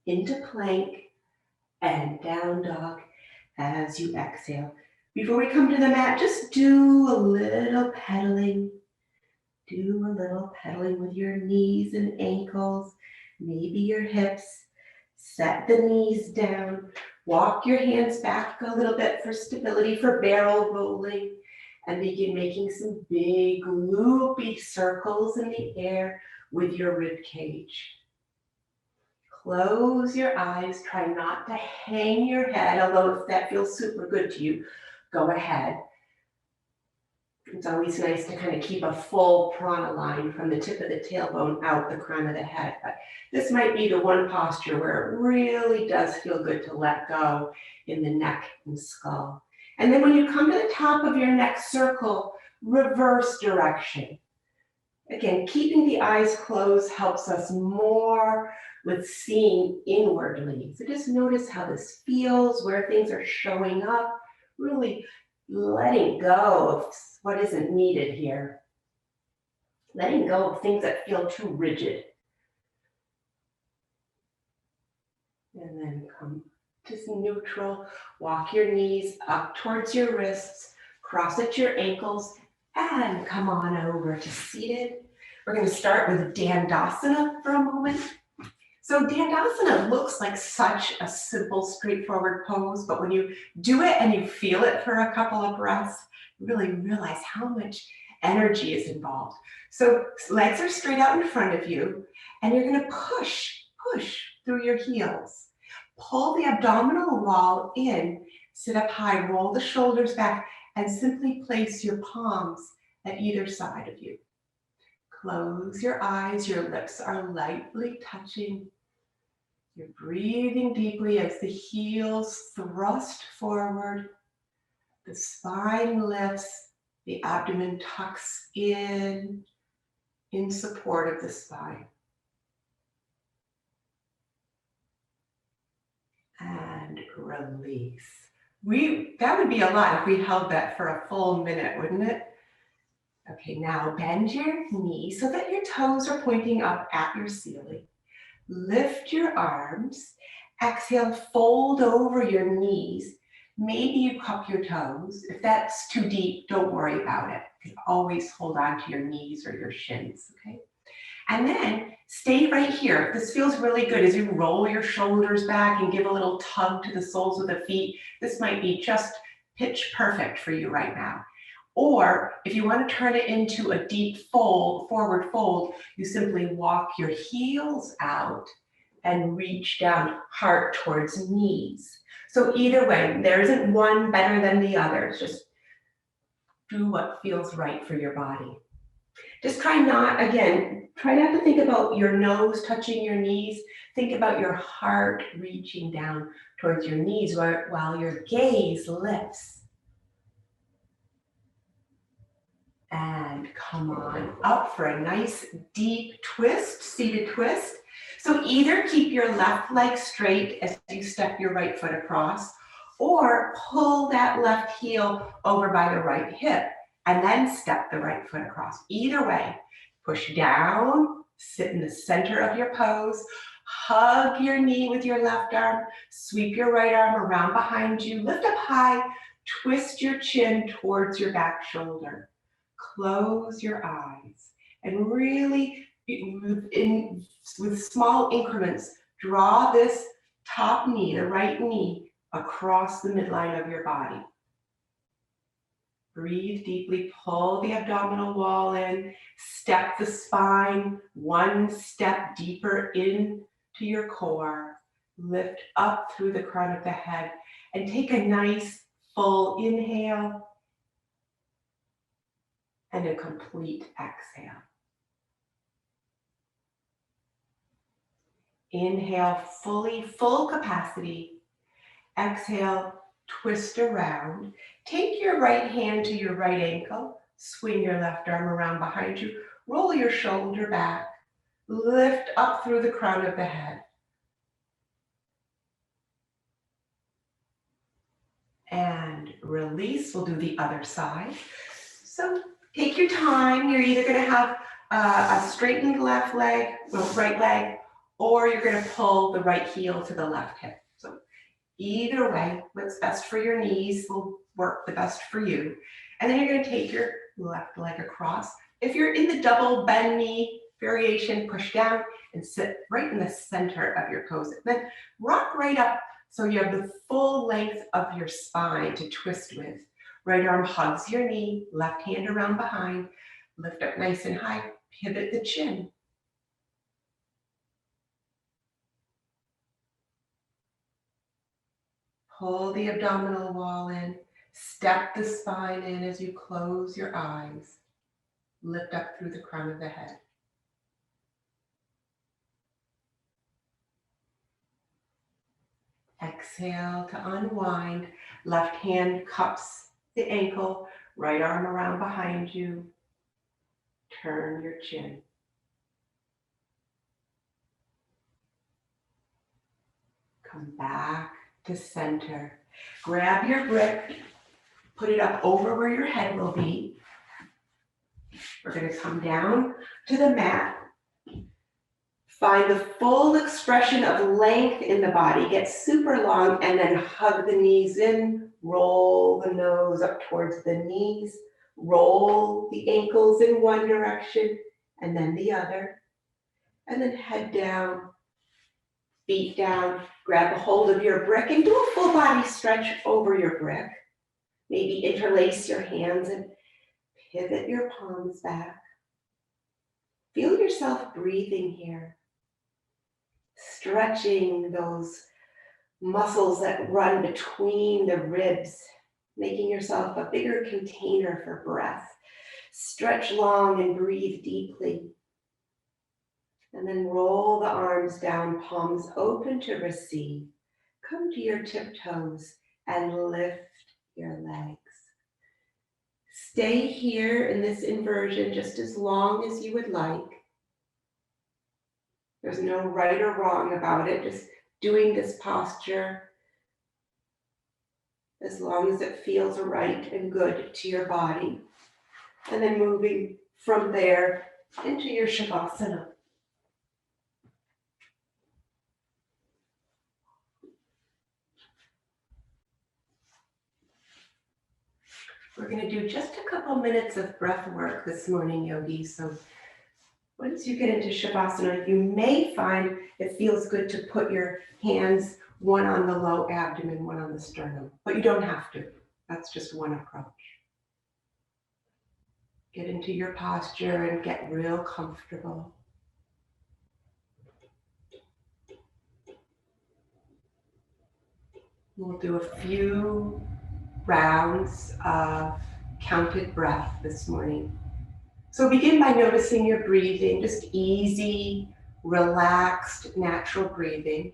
into plank and down dog as you exhale. Before we come to the mat, just do a little pedaling. Do a little pedaling with your knees and ankles, maybe your hips. Set the knees down. Walk your hands back a little bit for stability, for barrel rolling. And begin making some big loopy circles in the air with your rib cage. Close your eyes. Try not to hang your head, although if that feels super good to you, go ahead. It's always nice to kind of keep a full prana line from the tip of the tailbone out the crown of the head. But this might be the one posture where it really does feel good to let go in the neck and skull. And then when you come to the top of your neck circle, reverse direction. Again, keeping the eyes closed helps us more with seeing inwardly. So just notice how this feels, where things are showing up, really letting go of what isn't needed here. Letting go of things that feel too rigid. And then come to neutral. Walk your knees up towards your wrists, cross at your ankles, and come on over to seated. We're going to start with Dandasana for a moment. So Dandasana looks like such a simple, straightforward pose, but when you do it and you feel it for a couple of breaths, you really realize how much energy is involved. So legs are straight out in front of you, and you're going to push through your heels. Pull the abdominal wall in, sit up high, roll the shoulders back, and simply place your palms at either side of you. Close your eyes, your lips are lightly touching. You're breathing deeply as the heels thrust forward. The spine lifts, the abdomen tucks in support of the spine. And release. That would be a lot if we held that for a full minute, wouldn't it? Okay, now bend your knees so that your toes are pointing up at your ceiling. Lift your arms. Exhale, fold over your knees. Maybe you cup your toes. If that's too deep, don't worry about it. You can always hold on to your knees or your shins, okay? And then stay right here. If this feels really good as you roll your shoulders back and give a little tug to the soles of the feet, this might be just pitch perfect for you right now. Or if you want to turn it into a deep fold, forward fold, you simply walk your heels out and reach down, heart towards knees. So either way, there isn't one better than the other. It's just do what feels right for your body. Just try not to think about your nose touching your knees. Think about your heart reaching down towards your knees while your gaze lifts. And come on up for a nice deep twist, seated twist. So either keep your left leg straight as you step your right foot across, or pull that left heel over by the right hip and then step the right foot across. Either way, push down, sit in the center of your pose, hug your knee with your left arm, sweep your right arm around behind you, lift up high, twist your chin towards your back shoulder. Close your eyes and really, with small increments, draw this top knee, the right knee, across the midline of your body. Breathe deeply, pull the abdominal wall in, step the spine one step deeper into your core, lift up through the crown of the head, and take a nice full inhale and a complete exhale. Inhale fully, full capacity. Exhale, twist around. Take your right hand to your right ankle. Swing your left arm around behind you. Roll your shoulder back. Lift up through the crown of the head. And release. We'll do the other side. So take your time. You're either going to have a straightened right leg, or you're going to pull the right heel to the left hip. So either way, what's best for your knees will work the best for you. And then you're going to take your left leg across. If you're in the double bend knee variation, push down and sit right in the center of your pose. And then rock right up so you have the full length of your spine to twist with. Right arm hugs your knee, left hand around behind, lift up nice and high, pivot the chin. Pull the abdominal wall in, Step the spine in as you close your eyes. Lift up through the crown of the head. Exhale to unwind. Left hand cups the ankle, right arm around behind you. Turn your chin. Come back to center. Grab your brick, put it up over where your head will be. We're going to come down to the mat. Find the full expression of length in the body. Get super long and then hug the knees in. Roll the nose up towards the knees. Roll the ankles in one direction and then the other. And then head down, feet down. Grab a hold of your brick and do a full body stretch over your brick. Maybe interlace your hands and pivot your palms back. Feel yourself breathing here. Stretching those muscles that run between the ribs, making yourself a bigger container for breath. Stretch long and breathe deeply. And then roll the arms down, palms open to receive. Come to your tiptoes and lift your legs. Stay here in this inversion just as long as you would like. There's no right or wrong about it, just doing this posture as long as it feels right and good to your body. And then moving from there into your Shavasana. We're going to do just a couple minutes of breath work this morning, yogis. So once you get into Shavasana, you may find it feels good to put your hands, one on the low abdomen, one on the sternum, but you don't have to. That's just one approach. Get into your posture and get real comfortable. We'll do a few rounds of counted breath this morning. So begin by noticing your breathing, just easy, relaxed, natural breathing,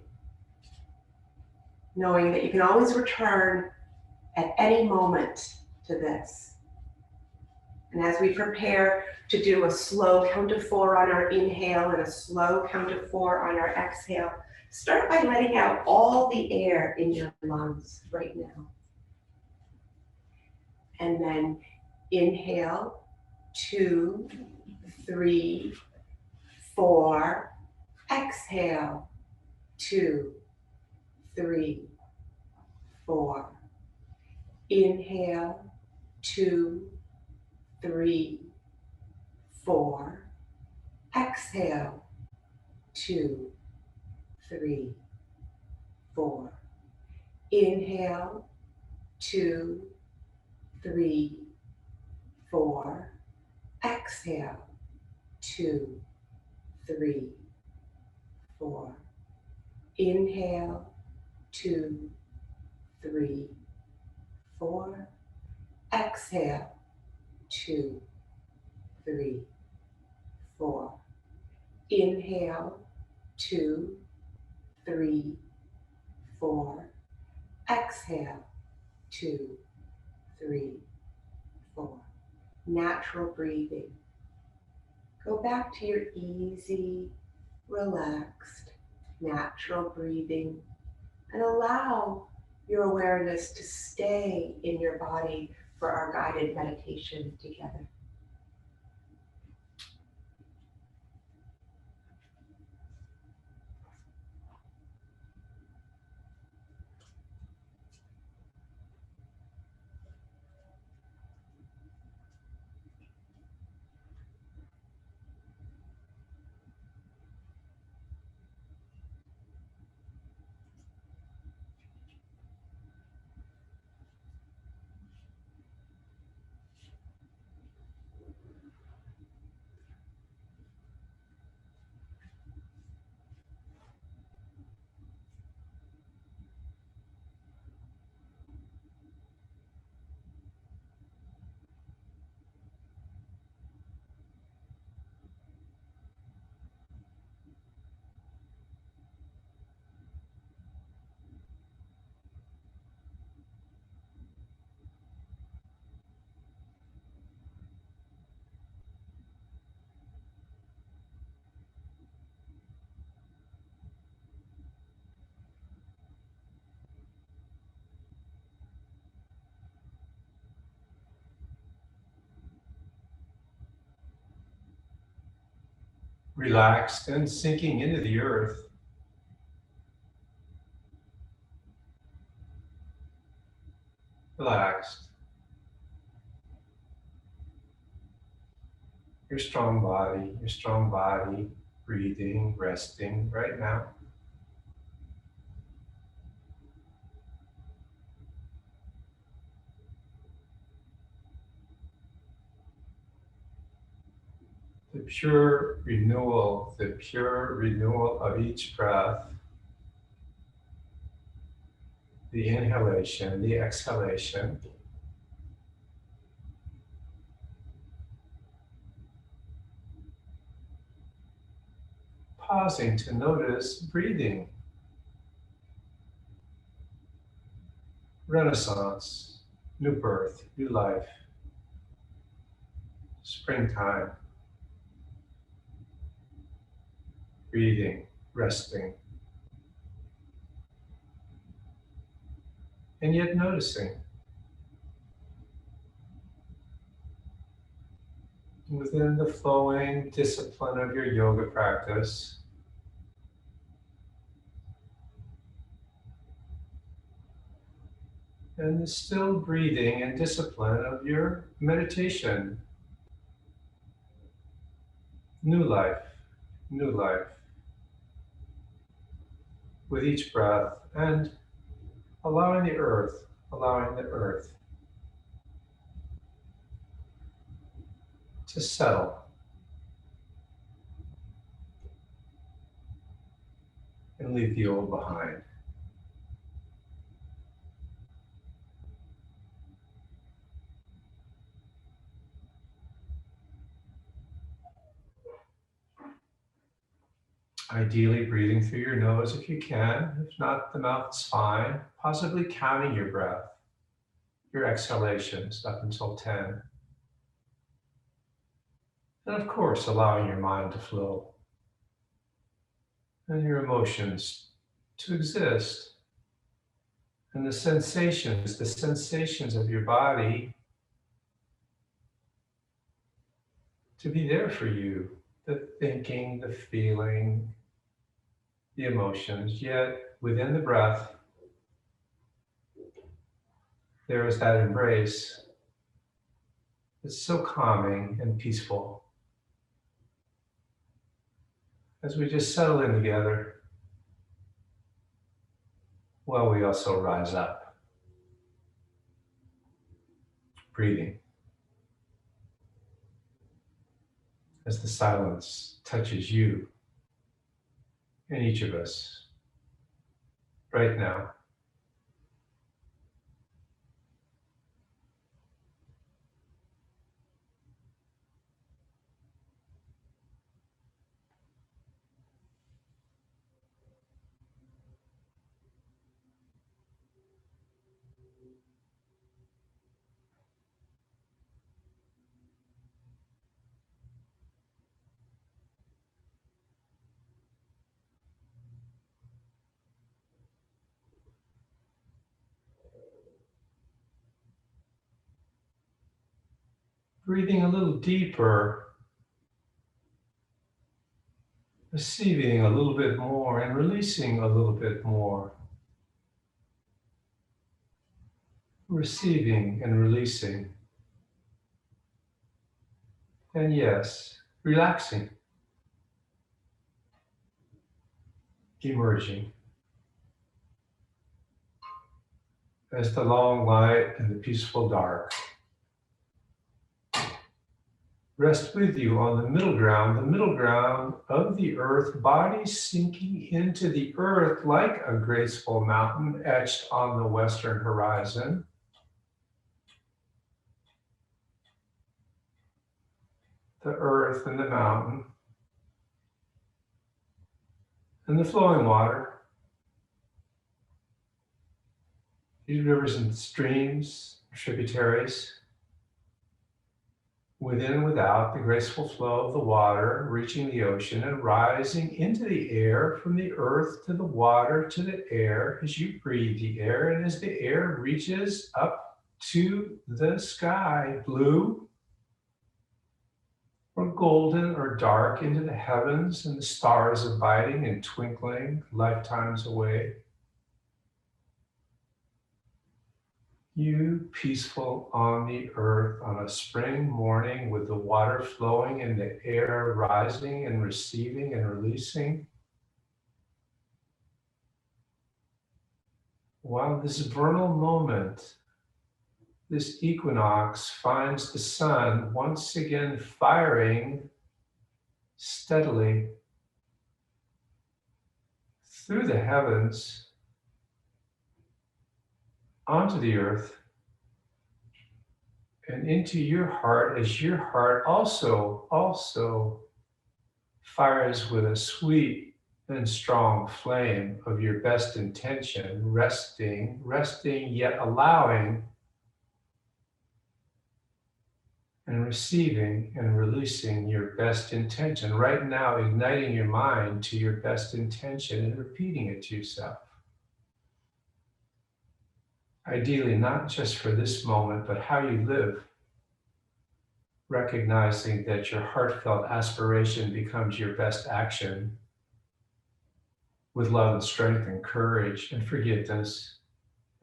knowing that you can always return at any moment to this. And as we prepare to do a slow count of 4 on our inhale and a slow count of 4 on our exhale, start by letting out all the air in your lungs right now. And then inhale, 2, 3, 4. Exhale, 2, 3, 4. Inhale, 2, 3, 4. Exhale, 2, 3, 4. Inhale, 2, 3, 4. Exhale, 2, 3, 4. Inhale, 2, 3, 4. Exhale, 2, 3, 4. Inhale, 2, 3, 4. Exhale, 2, 3, 4. Natural breathing. Go back to your easy, relaxed, natural breathing and allow your awareness to stay in your body for our guided meditation together. relaxed and sinking into the earth. Relaxed. Your strong body, breathing, resting right now. The pure renewal of each breath, the inhalation, the exhalation. Pausing to notice breathing. Renaissance, new birth, new life, springtime. Breathing, resting, and yet noticing. Within the flowing discipline of your yoga practice, and the still breathing and discipline of your meditation. New life, new life. With each breath, and allowing the earth to settle and leave the old behind. Ideally, breathing through your nose if you can. If not, the mouth is fine. Possibly counting your breath, your exhalations up until 10. And of course, allowing your mind to flow and your emotions to exist. And the sensations of your body to be there for you. The thinking, the feeling, the emotions, yet within the breath, there is that embrace. It's so calming and peaceful. As we just settle in together, well, we also rise up, breathing. As the silence touches you and each of us right now. Breathing a little deeper, receiving a little bit more and releasing a little bit more. Receiving and releasing. And yes, relaxing, emerging. As the long light and the peaceful dark rest with you on the middle ground of the earth, body sinking into the earth like a graceful mountain etched on the western horizon. The earth and the mountain and the flowing water. These rivers and streams, tributaries, within and without, the graceful flow of the water reaching the ocean and rising into the air, from the earth to the water to the air as you breathe the air, and as the air reaches up to the sky, blue or golden or dark into the heavens and the stars abiding and twinkling lifetimes away. You peaceful on the earth on a spring morning with the water flowing and the air rising and receiving and releasing. While this vernal moment, this equinox finds the sun once again firing steadily through the heavens onto the earth and into your heart, as your heart also fires with a sweet and strong flame of your best intention, resting yet allowing and receiving and releasing your best intention. Right now, igniting your mind to your best intention and repeating it to yourself. Ideally, not just for this moment, but how you live. Recognizing that your heartfelt aspiration becomes your best action with love and strength and courage and forgiveness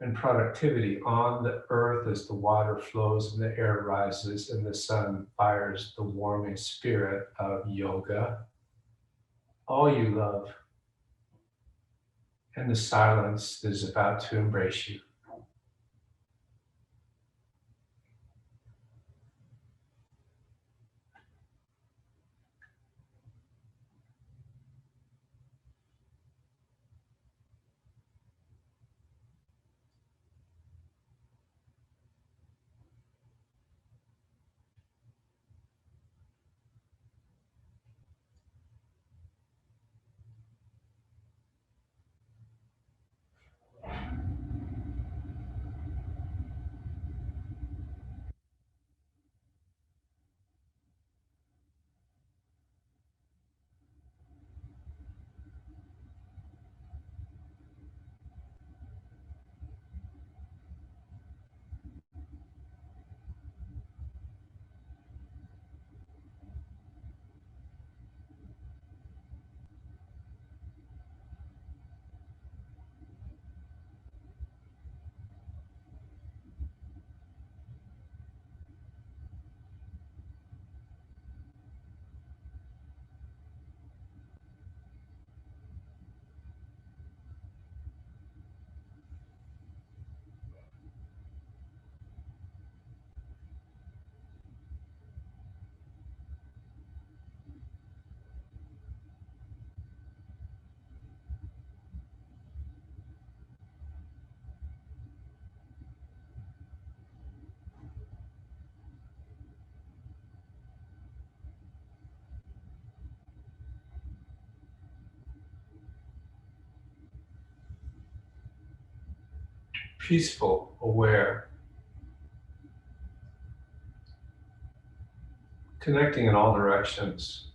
and productivity on the earth as the water flows and the air rises and the sun fires the warming spirit of yoga. All you love and the silence that is about to embrace you. Peaceful, aware, connecting in all directions.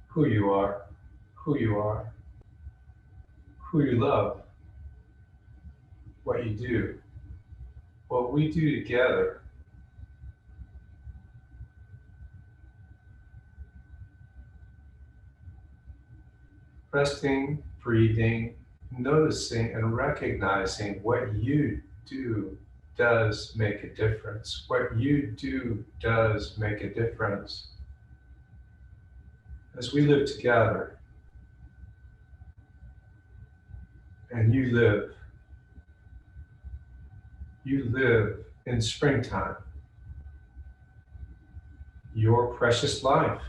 Who you are, who you are, who you love, what you do, what we do together. Resting, breathing, noticing and recognizing what you do does make a difference. What you do does make a difference. As we live together and you live in springtime, your precious life.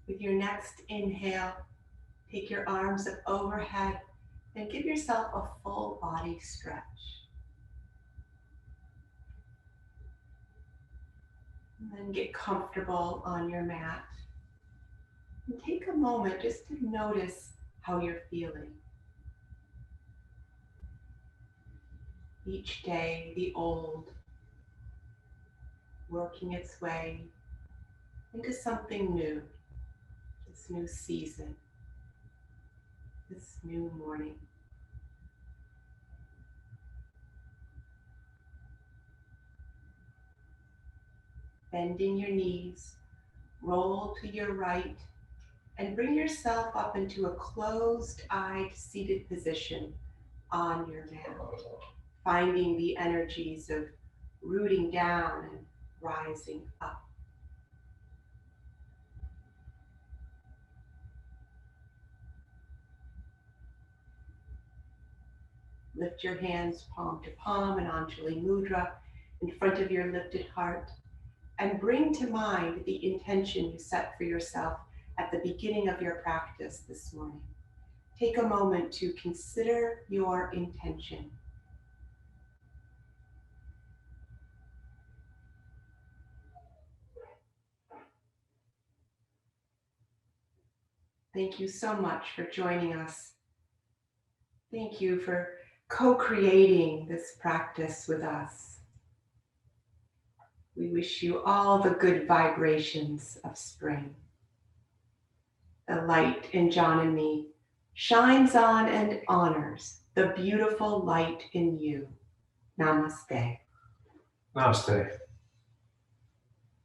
With your next inhale, take your arms up overhead and give yourself a full body stretch. And then get comfortable on your mat. And take a moment just to notice how you're feeling. Each day, the old working its way into something new, this new season, this new morning. Bending your knees, roll to your right, and bring yourself up into a closed-eyed seated position on your mat, finding the energies of rooting down and rising up. Lift your hands palm to palm in Anjali Mudra in front of your lifted heart, and bring to mind the intention you set for yourself at the beginning of your practice this morning. Take a moment to consider your intention. Thank you so much for joining us. Thank you for co-creating this practice with us. We wish you all the good vibrations of spring. The light in John and me shines on and honors the beautiful light in you. Namaste. Namaste.